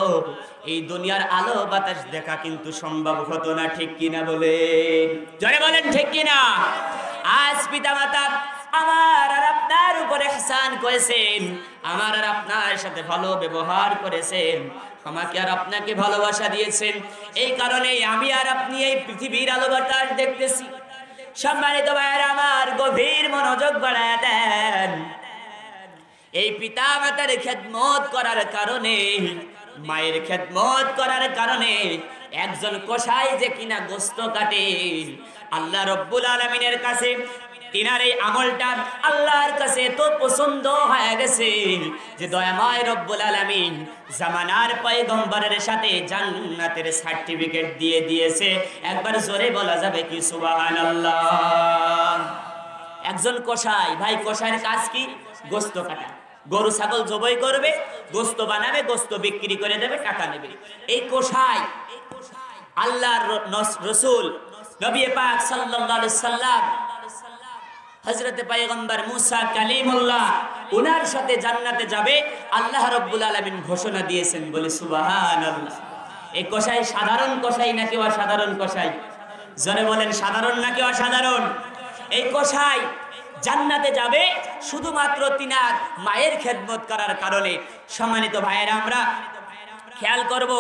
এই দুনিয়ার আলো বাতাস দেখা কিন্তু সম্ভব হতো না, ঠিক কিনা বলেন? জোরে বলেন ঠিক কিনা? আজ পিতামাতা আমার আর আপনার উপরে ইহসান করেছেন, আমার আর আপনার সাথে ভালো ব্যবহার করেছেন, আমাকে আর আপনাকে ভালোবাসা দিয়েছেন। এই কারণে আমি আর আপনি এই পৃথিবীর আলো বাতাস দেখতেছি। সম্মানিত ভাইয়েরা আমার, গভীর মনোযোগ বাড়ায় দেন। এই পিতা মাতার খেদমত করার কারণে, মায়ের খেদমত করার কারণে একজন কসাই যে কিনা গোস্ত কাটে, আল্লাহ রব্বুল আলামিনের কাছে তিনার এই আমলটা আল্লাহর কাছে তো পছন্দ হয়ে গেছে যে দয়াময় রব্বুল আলামিন জামানার পয়গম্বরের সাথে জান্নাতের সার্টিফিকেট দিয়ে দিয়েছে। একবার জোরে বলা যাবে কি সুবহানাল্লাহ? একজন কসাই, ভাই কসাইয়ের কাজ কি? গোস্ত কাটা। গরু ছাগল জবাই করবে, গোস্ত বানাবে, গোস্ত বিক্রি করে দেবে, টাকা নেবে। এই কসাই আল্লাহর রাসূল নবী পাক সাল্লাল্লাহু আলাইহি সাল্লাম হযরতে পয়গম্বর মুসা কালিমুল্লাহ উনার সাথে জান্নাতে যাবে আল্লাহ রাব্বুল আলামিন ঘোষণা দিয়েছেন, বলে সুবহানাল্লাহ। এই কসাই সাধারণ কসাই নাকি অসাধারণ কসাই? জোরে বলেন, সাধারণ নাকি অসাধারণ? এই কসাই জান্নাতে যাবে শুধুমাত্র তিনার মায়ের খেদমত করার কারণে। সম্মানিত ভাইয়েরা, আমরা খেয়াল করব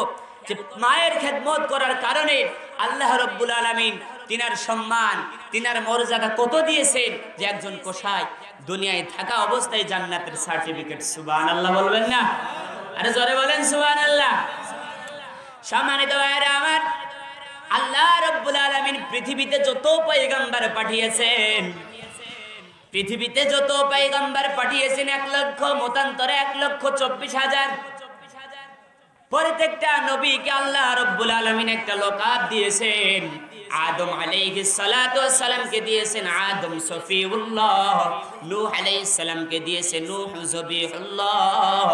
যে মায়ের খেদমত করার কারণে আল্লাহ রাব্বুল আলামিন তিনার সম্মান, তিনার মর্যাদা কত দিয়েছেন যে একজন কসাই দুনিয়ায় থাকা অবস্থায় জান্নাতের সার্টিফিকেট। সুবহানাল্লাহ বলবেন না? আরে জোরে বলেন সুবহানাল্লাহ। সম্মানিত ভাইয়েরা আমার, আল্লাহ রাব্বুল আলামিন পৃথিবীতে যত পয়গম্বর পাঠিয়েছেন, পৃথিবীতে যত পয়গম্বর পাঠিয়েছেন 1 লক্ষ মতান্তরে 1,24,000। প্রত্যেকটা নবীকে আল্লাহ রাব্বুল আলামিন একটা লকাব দিয়েছেন। আদম আলাইহিস সালাতু ওয়াস সালামকে দিয়েছেন আদম সফিউল্লাহ, নূহ আলাইহিস সালামকে দিয়েছে নূহ জবিহুল্লাহ,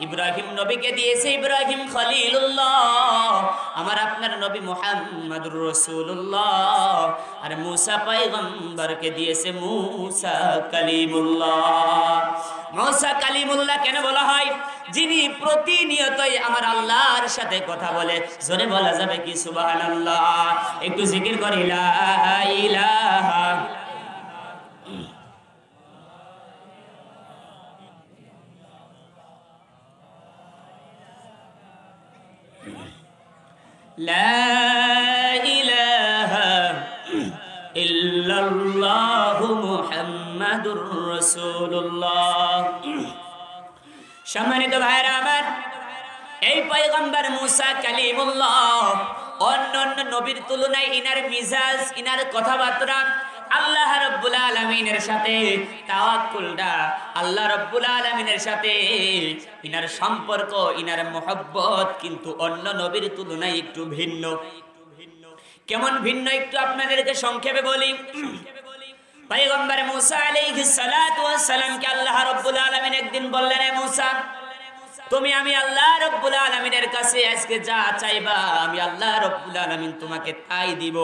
ইব্রাহিম নবীকে দিয়েছে ইব্রাহিম খলিলুল্লাহ, আমার আপনার নবী মুহাম্মদুর রাসূলুল্লাহ, আর মূসা পয়গম্বরকে দিয়েছে মূসা কালিমুল্লাহ। মূসা কালিমুল্লাহ কেন বলা হয়? যিনি প্রতিনিয়তই আমার আল্লাহর সাথে কথা বলে। জোরে বলা যাবে কি সুবহানাল্লাহ? একটু জিকির করি লা ইলাহা লা ইলাহা ইল্লাল্লাহু মুহাম্মাদুর রাসূলুল্লাহ। সম্মানিত ভাইরা আমার, এই পয়গম্বর মূসা কালিমুল্লাহ অন্যান্য নবীর তুলনায় ইনার মিজাজ, ইনার কথাবার্তা আল্লাহ রাব্বুল আলামিনের সাথে তাওয়াক্কুলটা, আল্লাহ রাব্বুল আলামিনের সাথে ইনার সম্পর্ক, ইনার মহব্বত কিন্তু অন্য নবীর তুলনায় একটু ভিন্ন। কেমন ভিন্ন একটু আপনাদেরকে সংক্ষেপে বলি। পয়গম্বর মূসা আলাইহিস সালাতু ওয়াস সালামকে আল্লাহ রাব্বুল আলামিন একদিন বললেন, এ মূসা, তুমি আমি আল্লাহ রাব্বুল আলামিনের কাছে আজকে যা চাইবা আমি আল্লাহ রাব্বুল আলামিন তোমাকে তাই দিব।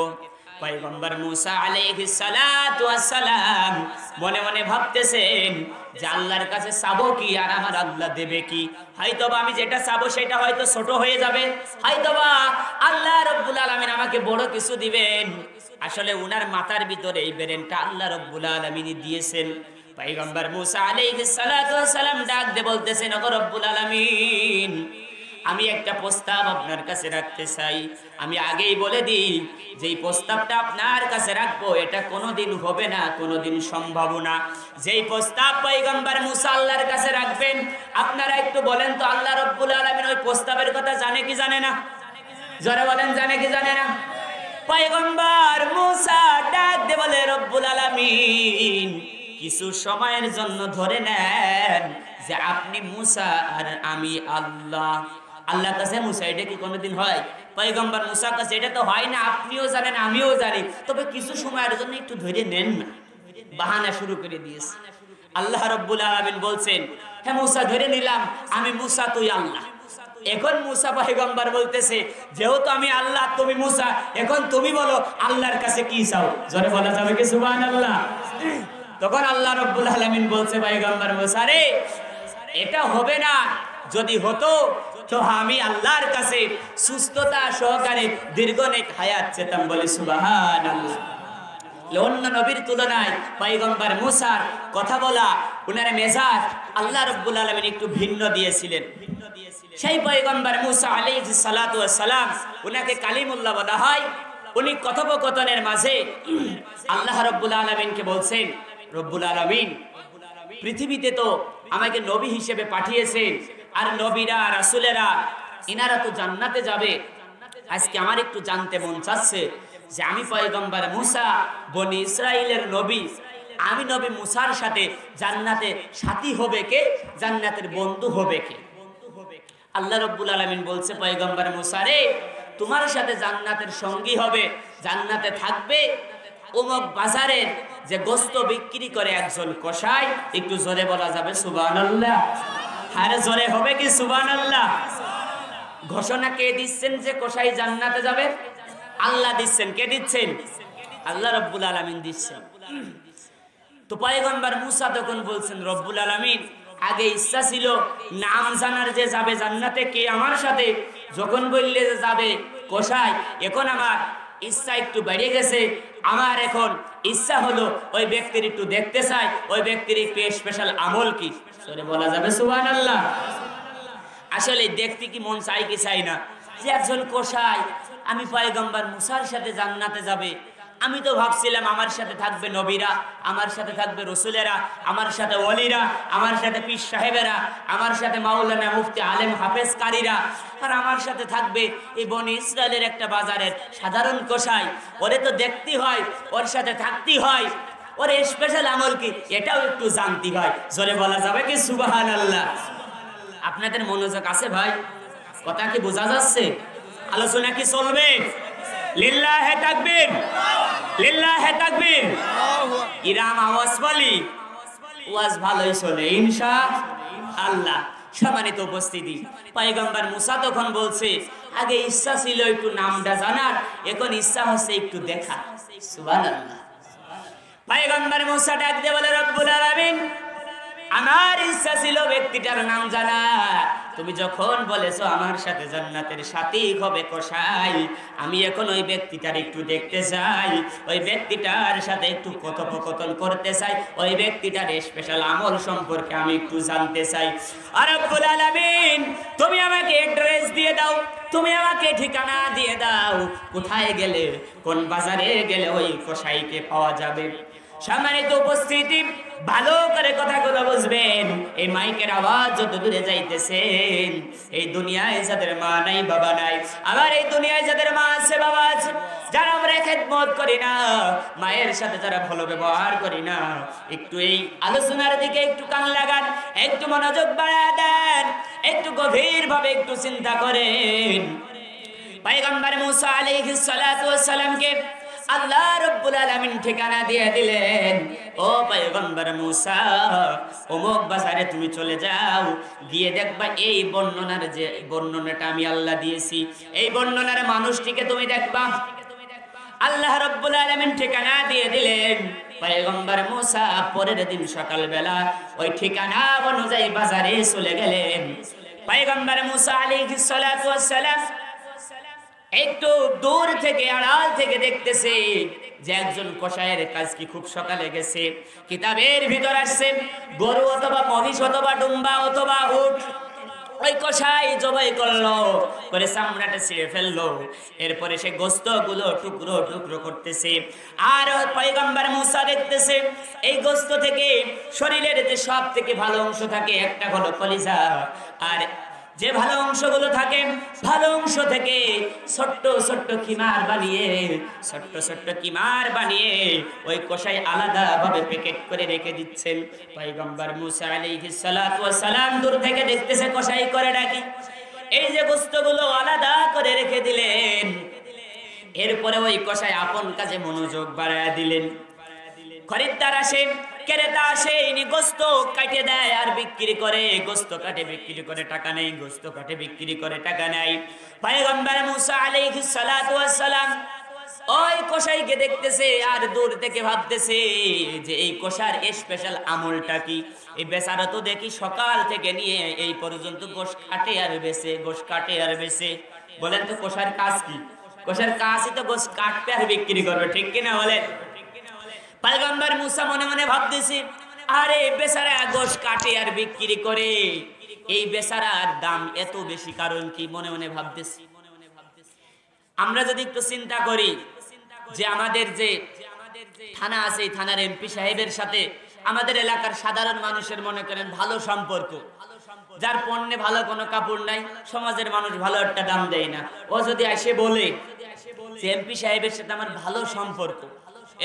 পয়গম্বর মূসা আলাইহিস সালাতু ওয়াস সালাম মনে মনে ভাবতেছেন যে আল্লাহর কাছে চাবো কি আর আমার আল্লাহ দেবে কি? হয়তোবা আমি যেটা চাবো সেটা হয়তো ছোট হয়ে যাবে, হয়তোবা আল্লাহ রাব্বুল আলামিন আমাকে বড় কিছু দিবেন। আসলে উনার মাথার ভিতরে এই ব্রেনটা আল্লাহ রাব্বুল আলামিনই দিয়েছেন। পয়গম্বর মূসা আলাইহিস সালাতু ওয়াস সালাম ডাক দিয়ে বলতেছেন, ওগো রব্বুল আলামিন, আমি একটা প্রস্তাব আপনার কাছে রাখতে চাই। আমি আগেই বলে দিই যে এই প্রস্তাবটা আপনার কাছে রাখবো এটা কোনোদিন হবে না, কোনোদিন সম্ভব না। যেই প্রস্তাব পয়গম্বর মূসা আল্লাহর কাছে রাখবেন, আপনারা একটু বলেন তো আল্লাহ রাব্বুল আলামিন ওই প্রস্তাবের কথা জানে কি জানে না? জোরে বলেন, জানে কি জানে না? পয়গম্বর মূসা ডাক দিয়ে বলে, রব্বুল আলামিন কিছু সময়ের জন্য ধরে নেন যে আপনি মূসা আর আমি আল্লাহ। আল্লাহর কাছে মূসা এটা কি কোনোদিন হয়? পয়গম্বর মূসার কাছে এটা তো হয় না, আপনিও জানেন আমিও জানি, তবে কিছু সময়ের জন্য একটু ধরে নেন না। বাহানা শুরু করে দিয়েছে। আল্লাহ রাব্বুল আলামিন বলছেন, হ্যাঁ মূসা ধরে নিলাম, আমি মূসা তুই আল্লাহ। এখন মূসা পয়গম্বর বলতেছে, যেহেতু আমি আল্লাহ তুমি মূসা, এখন তুমি বলো আল্লাহর কাছে কি চাও? জোরে বলা যাবে কি সুবহানাল্লাহ? তখন আল্লাহ রাব্বুল আলামিন বলছে, পয়গম্বর মূসা রে, এটা হবে না। যদি হতো তো আমি আল্লাহর কাছে সুস্থতা সহকারে দীর্ঘনেক হায়াত চেতাম। বলে সুবহানাল্লাহ। অন্য নবীর তুলনায় পয়গম্বর মূসার কথা বলা, উনার মেজাজ আল্লাহ রাব্বুল আলামিন একটু ভিন্ন দিয়েছিলেন। সেই পয়গম্বর মূসা আলাইহিস সালাতু ওয়াস সালাম, উনাকে কালিমুল্লাহ বলা হয়। উনি কথোপকথনের মাঝে আল্লাহ রাব্বুল আলামিনকে বলছেন, রব্বুল আলামিন পৃথিবীতে তো আমাকে নবী হিসেবে পাঠিয়েছেন, আর নবীরা রাসূলেরা ইনারা তো জান্নাতে যাবে। আজকে আমার একটু জানতে মন চাচ্ছে যে আমি পয়গম্বর মূসা বনি ইসরাইলের নবী, আমি নবী মূসার সাথে জান্নাতে সাথী হবে কে, জান্নাতের বন্ধু হবে কে? আল্লাহ রাব্বুল আলামিন বলছে, পয়গম্বর মূসা রে, তোমার সাথে জান্নাতের সঙ্গী হবে, জান্নাতে থাকবে অমুক বাজারের যে গোশত বিক্রি করে একজন কসাই। একটু জোরে বলা যাবে সুবহানাল্লাহ? আরে জোরে হবে কি সুবহানাল্লাহ? ঘোষণা কে দিচ্ছেন যে কসাই জান্নাতে যাবে? আল্লাহ দিচ্ছেন। কে দিচ্ছেন? আল্লাহ রাব্বুল আলামিন দিচ্ছেন। তো পয়গম্বর মূসা তখন বলছেন, রব্বুল আলামিন আগে ইচ্ছা ছিল নাম জানার যে যাবে জান্নাতে কে আমার সাথে, যখন বললে যে যাবে কসাই, এখন আমার ইচ্ছা একটু বেড়ে গেছে, আমার এখন ইচ্ছা হলো ওই ব্যক্তির একটু দেখতে চাই, ওই ব্যক্তির একটু স্পেশাল আমল কি, সরে বলা যাবে সুবহানাল্লাহ। আসলে দেখতে কি মন চাই কি চাই না, যে একজন কসাই আমি পয়গম্বর মুসার সাথে জান্নাতে যাবে, আমি তো ভাবছিলাম আমার সাথে থাকবে নবীরা, আমার সাথে থাকবে রসুলেরা, আমার সাথে ওলিরা, আমার সাথে পীর সাহেবেরা, আমার সাথে মাওলানা মুফতি আলেম হাফেজ কারীরা, আর আমার সাথে থাকবে এই বনি ইসরায়েলের একটা বাজারের সাধারণ কসাই। ওরে তো দেখতে হয়, ওর সাথে থাকতে হয়, ওর স্পেশাল আমল কি এটাও একটু জানতে হয়। জোরে বলা যাবে কি সুবহানাল্লাহ? আপনাদের মনোযোগ আছে ভাই? কথা কি বোঝা যাচ্ছে? আলোচনা কি চলবে? লিল্লাহে তাকবীর, লিল্লাহে তাকবীর। ইরাম আওয়াজ বলি, ওয়াজ ভালোই চলে ইনশাআল্লাহ। সম্মানিত উপস্থিতি, পয়গম্বর মুসা তখন বলছে আগে ইচ্ছা ছিল একটু নামটা জানার, এখন ইচ্ছা হচ্ছে একটু দেখা। সুবহানাল্লাহ। পয়গম্বর মুসা ডাক দিয়ে বলে রব্বুল আলামিন, আমার ইচ্ছা ছিল ব্যক্তিটার নাম জানা, তুমি যখন বলেছো আমার সাথে জান্নাতের সাথী হবে কসাই, আমি এখন ওই ব্যক্তিটার একটু দেখতে চাই, ওই ব্যক্তিটার সাথে একটু কথোপকথন করতে চাই, ওই ব্যক্তিটার স্পেশাল আমল সম্পর্কে আমি একটু জানতে চাই। আর রব্বুল আলামিন তুমি আমাকে অ্যাড্রেস দিয়ে দাও, তুমি আমাকে ঠিকানা দিয়ে দাও, কোথায় গেলে, কোন বাজারে গেলে ওই কসাইকে পাওয়া যাবে। সম্মানিত উপস্থিতি, ভালো করে কথাগুলো বুঝবেন। এই মাইকের আওয়াজ যত দূরে যাইতেছেন, এই দুনিয়ায় যাদের মা নাই বাবা নাই, আবার এই দুনিয়ায় যাদের মা আছে বাবা আছে, যারা আমরা খেদমত করি না, মায়ের সাথে যারা ভালো ব্যবহার করি না, একটু এই আলোচনার দিকে একটু কান লাগান, একটু মনোযোগ বাড়ায় দেন, একটু গভীর ভাবে একটু চিন্তা করেন। পয়গম্বর মুসা আলাইহিস সালাতু ওয়াস সালামকে আল্লাহ রাব্বুল আলামিন ঠিকানা দিয়ে দিলেন, ও পয়গম্বর মুসা, অমুক বাজারে তুমি চলে যাও, গিয়ে দেখবা এই বর্ণনার যে বর্ণনাটা আমি আল্লাহ দিয়েছি, এই বর্ণনার মানুষটিকে তুমি দেখবা। আল্লাহ রাব্বুল আলামিন ঠিকানা দিয়ে দিলেন। পয়গম্বর মুসা পরের দিন সকালবেলা ওই ঠিকানা অনুযায়ী বাজারে চলে গেলেন। পয়গম্বর মুসা আলাইহিস সালাতু ওয়াস সালাম একটু দূর থেকে আড়াল থেকে দেখতেছে যে একজন কসাইয়ের কাজ কি খুব সকালে গেছে, কিতাবের ভিতর আসছে গরু অথবা মহিষ অথবা ডুম্বা অথবা উট ওই কসাই জবাই করলো, করে চামড়াটা ছিঁড়ে ফেললো, এরপরে সে গোশতগুলো টুকরো টুকরো করতেছে। আর পয়গম্বর মুসা দেখতেছে এই গোশত থেকে শরীরের যে সব থেকে ভালো অংশ থাকে একটা হলো কলিজা, আর যে ভালো অংশগুলো থাকে ভালো অংশ থেকে ছোট্ট ছোট্ট কিমার বানিয়ে, ছোট্ট ছোট্ট কিমার বানিয়ে ওই কসাই আলাদাভাবে প্যাকেট করে রেখে দিচ্ছেন। পয়গম্বর মুসা আলাইহিস সালাতু ওয়াস সালাম দূর থেকে দেখতেছে কসাই করে ডাকি, এই যে বস্তুগুলো আলাদা করে রেখে দিলেন, এরপরে ওই কসাই আপন কাজে মনোযোগ বাড়ায় দিলেন। খরিদ্দার আসে, ক্রেতা আসে, ইনি গোশত কাটে দেয় আর বিক্রি করে, গোশত কাটে বিক্রি করে টাকা নেই, গোশত কাটে বিক্রি করে টাকা নেই। পয়গম্বর মুসা আলাইহিস সালাতু ওয়াস সালাম ওই কসাইকে দেখতেছে আর দূর থেকে ভাবতেছে যে এই কসার স্পেশাল আমলটা কি। এই বেচারা তো দেখি সকাল থেকে নিয়ে এই পর্যন্ত গোশ কাটে আর বেচে, গোশ কাটে আর বেচে। বলেন তো কসার কাজ কি? কসার কাজই তো গোশ কাটতে আর বিক্রি করবে, ঠিক কিনা বলেন? পয়গম্বর মুসা মনে মনে ভাবতেছে, আরে বেচারা গোশ কাটে আর বিক্রি করে, এই বেচারার দাম এত বেশি কারণ কি? মনে মনে ভাবতেছি। আমরা যদি একটু চিন্তা করি যে আমাদের যে থানা আছে, এই থানার এমপি সাহেবের সাথে আমাদের এলাকার সাধারণ মানুষের মনে করেন ভালো সম্পর্ক, যার পণ্যে ভালো কোনো কাপড় নাই, সমাজের মানুষ ভালো একটা দাম দেয় না, ও যদি এসে বলে যে এমপি সাহেবের সাথে আমার ভালো সম্পর্ক,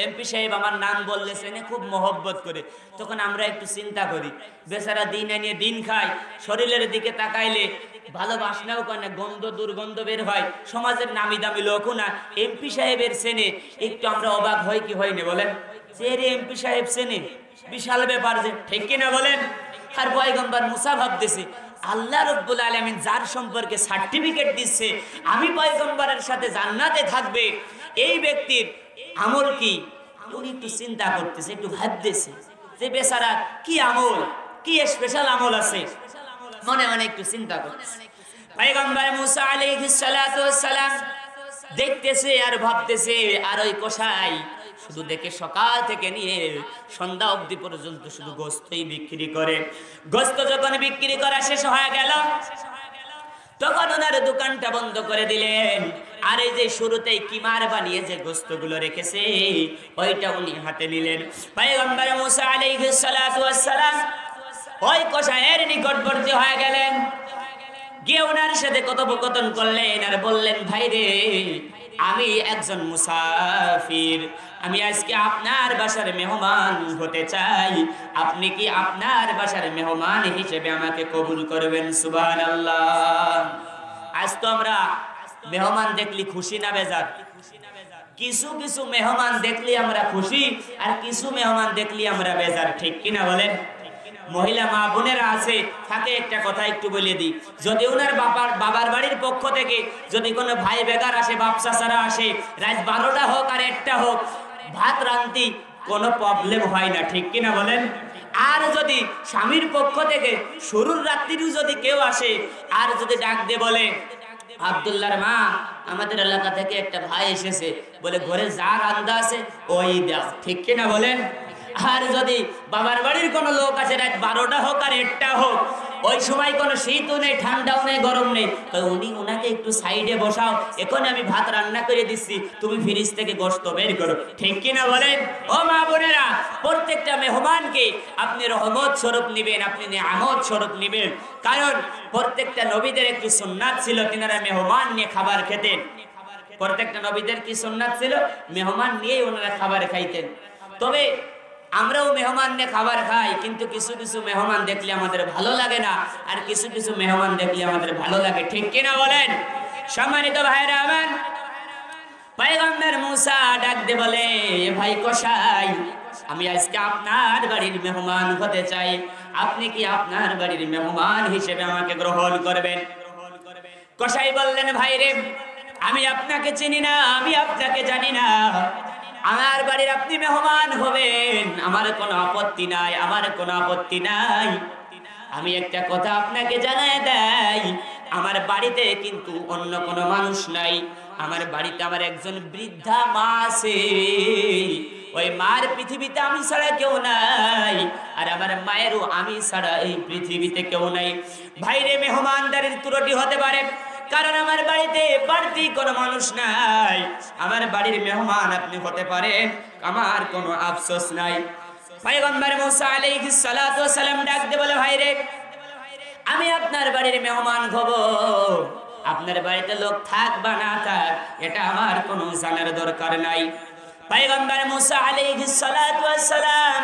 এমপি সাহেব আমার নাম বললে সেনে খুব মহব্বত করে, তখন আমরা একটু চিন্তা করি বেচারা দিন আনিয়ে দিন খায়, শরীরের দিকে তাকাইলে ভালো বাসনাও করে না, গন্ধ দুর্গন্ধ বের হয়, সমাজের নামি দামি লোকও না, এমপি সাহেবের সেনে একটু আমরা অবাক হই কি হয়নি বলেন? যে রে এমপি সাহেব সেনে, বিশাল ব্যাপার যে, ঠিক কিনা বলেন? আর পয়গম্বর মুসা ভাবতেছে আল্লাহ রাব্বুল আলামিন যার সম্পর্কে সার্টিফিকেট দিচ্ছে আমি পয়গম্বরের সাথে জান্নাতে থাকবে, এই ব্যক্তির আমল কি? উনি একটু চিন্তা করতেছে, একটু ভাবতেছে যে বেচারা কি আমল, কি স্পেশাল আমল আছে, মনে মনে একটু চিন্তা করতেছে। পয়গম্বর মুসা আলাইহিস সালাতু ওয়াস সালাম দেখতেছে আর ভাবতেছে, আর ওই কসাই শুধু দেখে সকাল থেকে নিয়ে সন্ধ্যা অবধি পর্যন্ত শুধু গোস্তই বিক্রি করে। গোস্ত যখন বিক্রি করা শেষ হয়ে গেল তখন ওনার দোকানটা বন্ধ করে দিলেন। আর এই যে শুরুতেই কিমার বানিয়ে যে গোস্তগুলো রেখেছে ওইটা উনি হাতে নিলেন। পয়গম্বর মুসা আলাইহিস সালাতু ওয়াস সালাম ওই কসাইয়ের নিকটবর্তী হয়ে গেলেন, গিয়ে ওনার সাথে কথোপকথন করলেন আর বললেন, ভাই রে, আমি একজন মুসাফির, আমি আজকে আপনার বাসার মেহমান হতে চাই, আপনি কি আপনার বাসার মেহমান হিসেবে আমাকে কবুল করবেন? সুবহানাল্লাহ। আজ তো আমরা মেহমান দেখলি খুশি না বেজার? কিছু কিছু মেহমান দেখলি আমরা খুশি আর কিছু মেহমান দেখলি আমরা বেজার, ঠিক কিনা বলেন? মহিলা মা বোনেরা আছে, তাকে একটা কথা একটু বলে দিই, যদি ওনার বাবার বাড়ির পক্ষ থেকে যদি কোনো ভাই বেগার আসে, বাপ চাচারা আসে, রাত 12টা হোক আর 1টা হোক, ভাত রান্তি কোনো প্রবলেম হয় না, ঠিক কিনা বলেন? আর যদি স্বামীর পক্ষ থেকে শুরুর রাত্রিও যদি কেউ আসে আর যদি ডাক দিয়ে বলে, আব্দুল্লাহর মা, আমাদের এলাকা থেকে একটা ভাই এসেছে, বলে ঘরে যা রান্না আছে ওই দাও, ঠিক কিনা বলেন? আর যদি বাবার বাড়ির কোনো লোক আছে, রাত 12টা হোক আর 1টা হোক, ওই সময় কোনো শীতও নেই, ঠান্ডাও নেই, গরম নেই, তো উনাকে একটু সাইডে বসাও, এখন আমি ভাত রান্না করে দিচ্ছি, তুমি ফ্রিজ থেকে গোশত বের করো, ঠিক কিনা বলেন? ও মা বোনেরা, প্রত্যেকটা মেহমানকে আপনি রহমত স্বরূপ নিবেন, আপনি নিয়ামত স্বরূপ নিবেন। কারণ প্রত্যেকটা নবীদের একটি সুন্নাত ছিল, তিনারা মেহমান নিয়ে খাবার খেতেন। প্রত্যেকটা নবীদের কি সুন্নাত ছিল? মেহমান নিয়েই ওনারা খাবার খাইতেন। তবে আমরাও মেহমান নিয়ে খাবার খাই, কিন্তু কিছু কিছু মেহমান দেখলে আমাদের ভালো লাগে না, আর কিছু কিছু মেহমান দেখলে আমাদের ভালো লাগে, ঠিক কিনা বলেন? সম্মানিত ভাইরা আমার, পয়গম্বর মুসা ডাক দিয়ে বলে, ভাই কসাই, আমি আজকে আপনার বাড়ির মেহমান হতে চাই, আপনি কি আপনার বাড়ির মেহমান হিসেবে আমাকে গ্রহণ করবেন? কসাই বললেন, ভাই রে, আমি আপনাকে চিনি না, আমি আপনাকে জানি না, আমার বাড়ির আপনি মেহমান হবেন, আমার কোনো আপত্তি নাই, আমার কোনো আপত্তি নাই। আমি একটা কথা আপনাকে জানাই দেই, আমার বাড়িতে কিন্তু অন্য কোনো মানুষ নাই, আমার বাড়িতে আমার একজন বৃদ্ধা মা আছে, ওই মার পৃথিবীতে আমি ছাড়া কেউ নাই, আর আমার মায়েরও আমি ছাড়া এই পৃথিবীতে কেউ নাই। ভাইরে, মেহমানদারির ত্রুটি হতে পারে, কারণ আমার বাড়িতে বাড়তি কোনো মানুষ নাই, আমার বাড়ির মেহমান আপনি হতে পারেন, আমার কোনো আফসোস নাই। পয়গম্বর মুসা আলাইহিস সালাতু ওয়াস সালাম ডাক দিয়ে বলে, ভাইরে, আমি আপনার বাড়ির মেহমান হব, আপনার বাড়িতে লোক থাক বা না থাক এটা আমার কোনো জানার দরকার নাই। পয়গম্বর মুসা আলাইহিস সালাতু ওয়াস সালাম,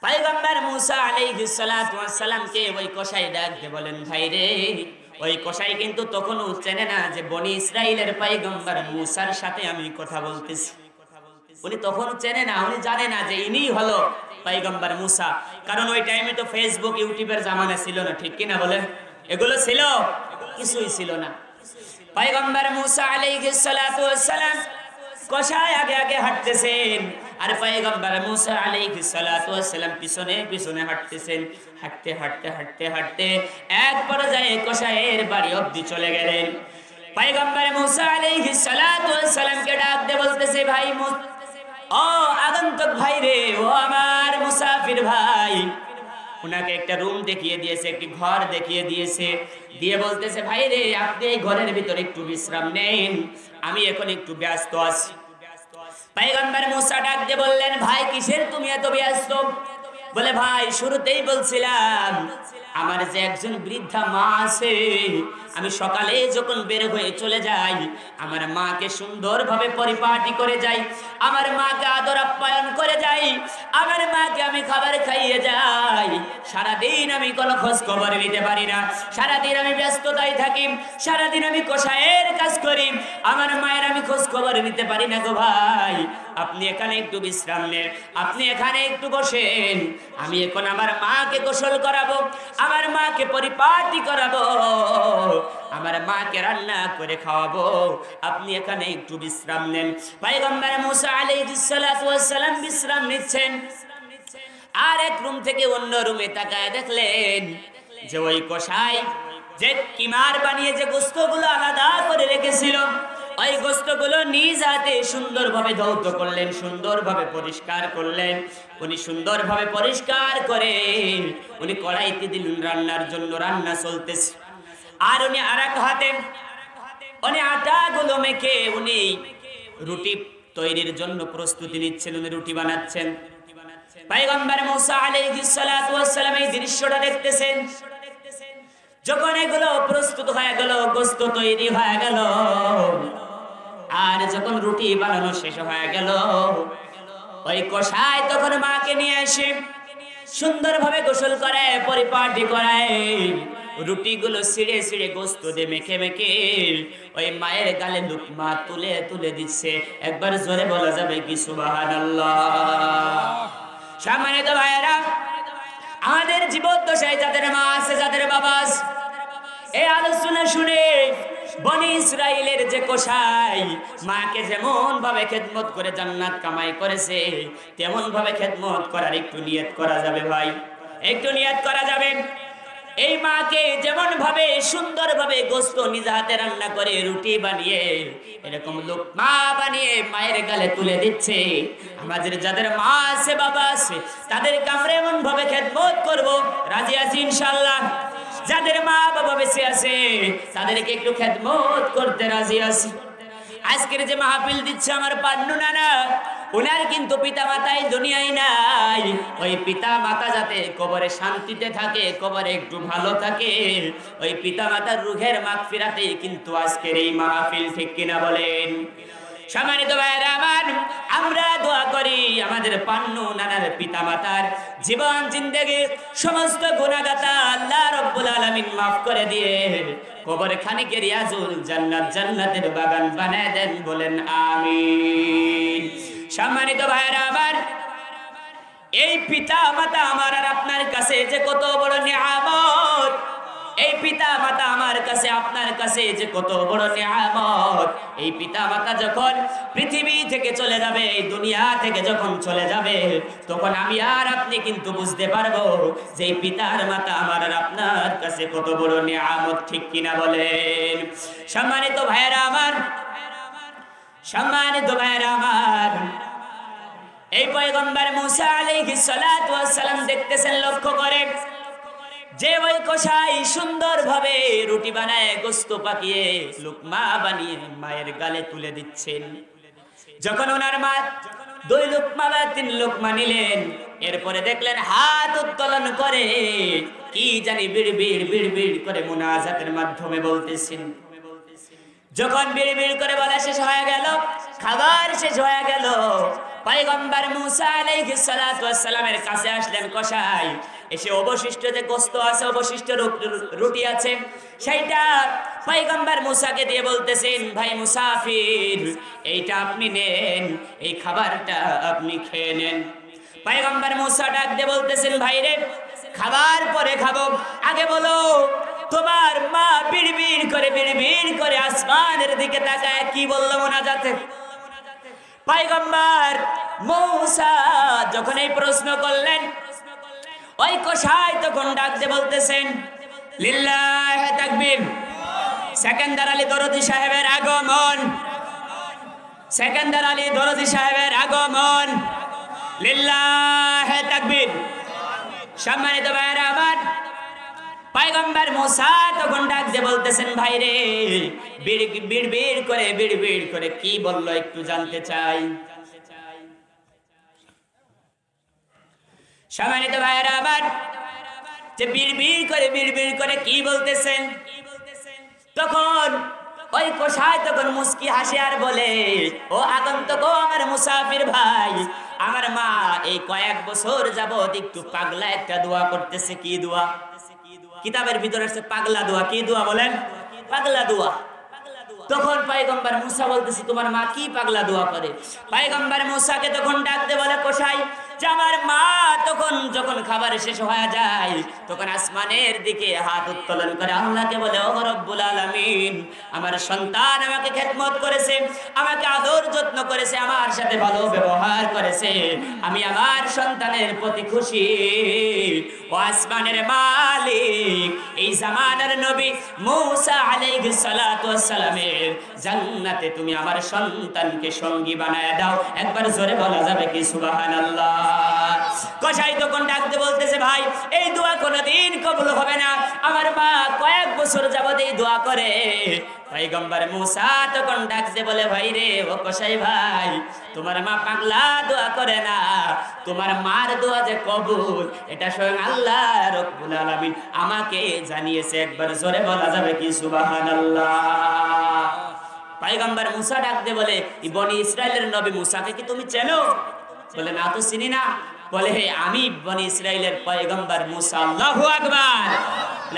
পয়গম্বর মুসা আলাইহিস সালাতু ওয়াস সালামকে ওই কসাই ডাক দিয়ে বলেন, ভাইরে, ওই কসাই কিন্তু তখনও চেনে না যে বনি ইসরাইলের পয়গম্বর মুসার সাথে আমি কথা বলতেছি। উনি তখন চেনে না, উনি জানে না যে ইনি হলো পয়গম্বর মুসা, কারণ ওই টাইমে তো ফেসবুক ইউটিউবের জামানা ছিল না, ঠিক কিনা বলেন? এগুলো ছিল? কিছুই ছিল না। পয়গম্বর মুসা আলাইহিস সালাতু ওয়াস সালাম কসাই আগে আগে হাঁটতেছেন, আর পয়গম্বর মুসা আলাইহিস সালাতু ওয়াস সালাম পিছনে পিছনে হাঁটতেছেন। হাঁটতে হাঁটতে হাঁটতে হাঁটতে এক পর্যায়ে কসাইয়ের বাড়ি অবধি চলে গেলেন। পয়গম্বর মুসা আলাইহিস সালাতু ওয়াস সালামকে ডাক দিয়ে বলতেছে, ভাই ও আগন্তুক ভাই রে, ও আমার মুসাফির ভাই। উনাকে একটা রুম দেখিয়ে দিয়েছে, একটি ঘর দেখিয়ে দিয়েছে, দিয়ে বলতেছে, ভাই রে, আপনি এই ঘরের ভিতরে একটু বিশ্রাম নেন, আমি এখন একটু ব্যস্ত আছি। পয়গম্বর মুসা ডাক দিয়ে বললেন, ভাই কিসের তুমি এত ব্যস্ত? বলে, ভাই শুরুতেই বলছিলাম আমার যে একজন বৃদ্ধা মা আছে, আমি সকালে যখন বের হয়ে চলে যাই, আমার মাকে সুন্দরভাবে পরিপাটি করে যাই, আমার মাকে আদর আপ্যায়ন করে যাই, আমার মাকে আমি খাবার খাইয়ে যাই। সারাদিন আমি কোনো খোঁজ খবর নিতে পারি না, সারাদিন আমি ব্যস্ততায় থাকি, সারাদিন আমি কসাইয়ের কাজ করি, আমার মায়ের আমি খোঁজ খবর নিতে পারি না গো ভাই। আপনি এখানে একটু বিশ্রাম নেন, আপনি এখানে একটু বসেন, আমি এখন আমার মাকে গোসল করাবো, আমার মাকে পরিপাটি করাবো, আমার মাকে রান্না করে খাওয়াবো, আপনি এখানে একটু বিশ্রাম নেন। পয়গম্বর মুসা আলাইহিস সালাতু ওয়াস সালাম বিশ্রাম নিচ্ছেন, আর এক রুম থেকে অন্য রুমে তাকায় দেখলেন যে ওই কসাই যে কিমার বানিয়ে যে গোস্তগুলো আলাদা করে রেখেছিল, ওই গোস্তগুলো নিজ হাতে সুন্দরভাবে ধৌত করলেন, সুন্দরভাবে পরিষ্কার করলেন। উনি সুন্দরভাবে পরিষ্কার করে উনি কড়াইতে দিলেন রান্নার জন্য, রান্না চলতেছে। আর উনি আরেক হাতে উনি আটাগুলো মেখে উনি রুটি তৈরির জন্য প্রস্তুতি নিচ্ছেন, উনি রুটি বানাচ্ছেন। পয়গম্বর মুসা আলাইহিস সালাতু ওয়াস সালাম এই দৃশ্যটা দেখতেছেন। যখন এগুলো প্রস্তুত হয়ে গেল, গোশত তৈরি হয়ে গেল, আর যখন রুটি বানানো শেষ হয়ে গেল, ওই কসাই তখন মাকে নিয়ে এসে সুন্দরভাবে গোসল করে, পরিপাটি করায়, রুটিগুলো ছিঁড়ে ছিঁড়ে গোশত দিয়ে মেখে মেখে ওই মায়ের গালে লুকমা তুলে তুলে দিচ্ছে। একবার জোরে বলা যাবে কি সুবহানাল্লাহ? সম্মানিত ভাইয়েরা, আমাদের জীবদ্দশায় যাদের মা আছে, যাদের বাবা আছে, এই আলোচনা শুনে বনি ইসরাইলের যে কসাই মাকে যেমন ভাবে খেদমত করে জান্নাত কামাই করেছে, তেমন ভাবে খেদমত করার একটু নিয়ত করা যাবে ভাই, একটু নিয়ত করা যাবে। এই মাকে যেমন ভাবে সুন্দর ভাবে গোশত নিজ হাতে রান্না করে রুটি বানিয়ে এরকম লুকমা বানিয়ে মায়ের গালে তুলে দিচ্ছে, আমাদের যাদের মা আছে, বাবা আছে, তাদেরকে আমরা এমন ভাবে খেদমত করব। রাজি আছি ইনশাআল্লাহ? যাদের মা বাবা বেঁচে আছে তাদেরকে একটু খেদমত করতে রাজি আছি। আজকের যে মাহফিল দিচ্ছে আমার পান্নু নানা, ওনার কিন্তু পিতা মাতাই দুনিয়ায় নাই। ওই পিতা মাতা যাতে কবরে শান্তিতে থাকে, কবরে একটু ভালো থাকে, ওই পিতা মাতার রুহের মাগফিরাতে কিন্তু আজকের এই মাহফিল, ঠিক কিনা বলেন? সম্মানিত ভাইয়েরা আমার, আমরা দোয়া করি আমাদের পান্নু নানার পিতা মাতার জীবন জিন্দেগি সমস্ত গুনাহগাতা আল্লাহ রাব্বুল আলামিন মাফ করে দিয়ে কবরে খানিকে রিয়াজুল জান্নাত, জান্নাতের বাগান বানায় দেন, বলেন আমিন। সম্মানিত ভাইয়েরা আমার, এই পিতা মাতা আমার আর আপনার কাছে যে কত বড় নিয়ামত, এই পিতা মাতা আমার কাছে আপনার কাছে যে কত বড় নিয়ামত। এই পিতা মাতা যখন পৃথিবী থেকে চলে যাবে, এই দুনিয়া থেকে যখন চলে যাবে, তখন আমি আর আপনি কিন্তু বুঝতে পারবো যে এই পিতার মাতা আমার আর আপনার কাছে কত বড় নিয়ামত, ঠিক কিনা বলেন? সম্মানিত ভাইয়েরা আমার, সম্মানিত ভাইয়েরা আমার, এই পয়গম্বর মুসা আলাইহিস সালাতু ওয়াস সালাম দেখতেছেন লক্ষ্য করে যে ওই কসাই সুন্দরভাবে রুটি বানায়, গোশত পাকিয়ে লুকমা বানিয়ে মায়ের গালে তুলে দিচ্ছেন। যখন ওনার মা 2 লুকমা বা 3 লুকমা নিলেন, এরপরে দেখলেন হাত উত্তোলন করে কি জানি বিড়বিড় বিড়বিড় করে মুনাজাতের মাধ্যমে বলতেছেন। যখন বিড়বিড় করে বলা শেষ হয়ে গেল, খাবার শেষ হয়ে গেল, পয়গম্বর মুসা আলাইহিস সালাতু ওয়াস সালামের কাছে আসলেন কসাই। এসে অবশিষ্ট যে গোশত আছে, অবশিষ্ট রুটি আছে, সেইটা পয়গম্বর মুসাকে দিয়ে বলতেছেন, ভাই মুসাফির, এইটা আপনি নেন, এই খাবারটা আপনি খেয়ে নেন। পয়গম্বর মুসা ডাক দিয়ে বলতেছেন, ভাই রে, খাবার পরে খাবো, আগে বলো তোমার মা বিড়বিড় করে আসমানের দিকে তাকায় কি বললো মুনাজাতে? পয়গম্বর মুসা যখন এই প্রশ্ন করলেন, ওই কসাই তখন ডাক দিয়ে বলতেছেন, লিল্লাহি তাকবীর, সেকেন্দার আলী দরদি সাহেবের আগমন, সেকেন্দার আলী দরদি সাহেবের আগমন, লিল্লাহি তাকবীর। সম্মানিত ভাইরা আমার, পয়গম্বর মুসা তখন ডাক দিয়ে বলতেছেন, ভাই রে, বিড়বিড় করে কি বললো একটু জানতে চাই। সম্মানিত ভাইরা আমার, যে বিড়বিড় করে কি বলতেছেন, তখন ওই কসাই তখন মুস্কি হাসি আর বলে, ও আগন্তক, আমার মুসাফির ভাই, আমার মা এই কয়েক বছর যাবত একটু পাগলা একটা দোয়া করতেছে। কি দোয়া? কিতাবের ভিতরে আছে পাগলা দোয়া। কি দোয়া বলেন? পাগলা দোয়া। তখন পয়গম্বর মুসা বলতেছে, তোমার মা কি পাগলা দোয়া করে? পয়গম্বর মুসাকে তখন ডাকতে বলে কসাই, যে আমার মা তো তখন যখন খাবার শেষ হয়ে যায় তখন আসমানের দিকে হাত উত্তোলন করে আল্লাহকে বলে, ও রব্বুল আলামিন, আমার সন্তান আমাকে খেদমত করেছে, আমাকে আদর যত্ন করেছে, আমার সাথে ভালো ব্যবহার করেছে, আমি আমার সন্তানের প্রতি খুশি। ও আসমানের মালিক, এই জামানার নবী মূসা আলাইহিস সালাতু ওয়াস সালামের জান্নাতে তুমি আমার সন্তানকে সঙ্গী বানায় দাও। একবার জোরে বলা যাবে কি সুবহানাল্লাহ? কসাই তখন ডাকতে বলতেছে, ভাই এই দোয়া কোনোদিন কবুল হবে না, আমার মা কয়েক বছর যাবত এই দোয়া করে। পয়গম্বর মূসা তখন ডাকতে বলে, ভাই রে, ও কসাই ভাই, তোমার মা পাগলা দোয়া করে না, তোমার মার দোয়া যে কবুল এটা স্বয়ং আল্লাহ রব্বুল আলামিন আমাকে জানিয়েছে। একবার জোরে বলা যাবে কি সুবহানাল্লাহ? পয়গম্বর মূসা ডাকতে বলে, বনি ইসরাইলের নবী মূসাকে কি তুমি চেনো? বলে, না তো চিনি না। বলে, হে, আমি বনি ইসরাইলের পয়গম্বর মূসা। আল্লাহু আকবার।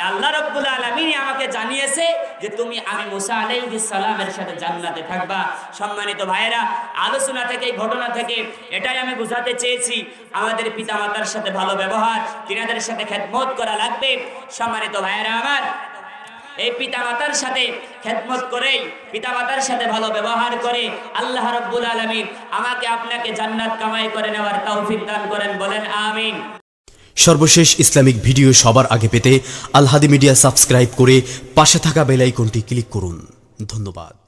আল্লাহ রাব্বুল আলামিন আমাকে জানিয়েছে যে তুমি আমি মূসা আলাইহিস সালামের সাথে জান্নাতে থাকবা। সম্মানিত ভাইরা, আলোচনা থেকে, এই ঘটনা থেকে এটাই আমি বোঝাতে চেয়েছি, আমাদের পিতামাতার সাথে ভালো ব্যবহার, তিনাদের সাথে খেদমত করা লাগবে। সম্মানিত ভাইরা আমার, এই পিতামাতার সাথে খেদমত করে, পিতামাতার সাথে ভালো ব্যবহার করে আল্লাহ রাব্বুল আলামিন আমাকে আপনাকে জান্নাত কামাই করে নেওয়ার তৌফিক দান করেন। বলেন আমিন। সর্বশেষ ইসলামিক ভিডিও সবার আগে পেতে আল হাদি মিডিয়া সাবস্ক্রাইব করে পাশে থাকা বেল আইকনটি ক্লিক করুন। ধন্যবাদ।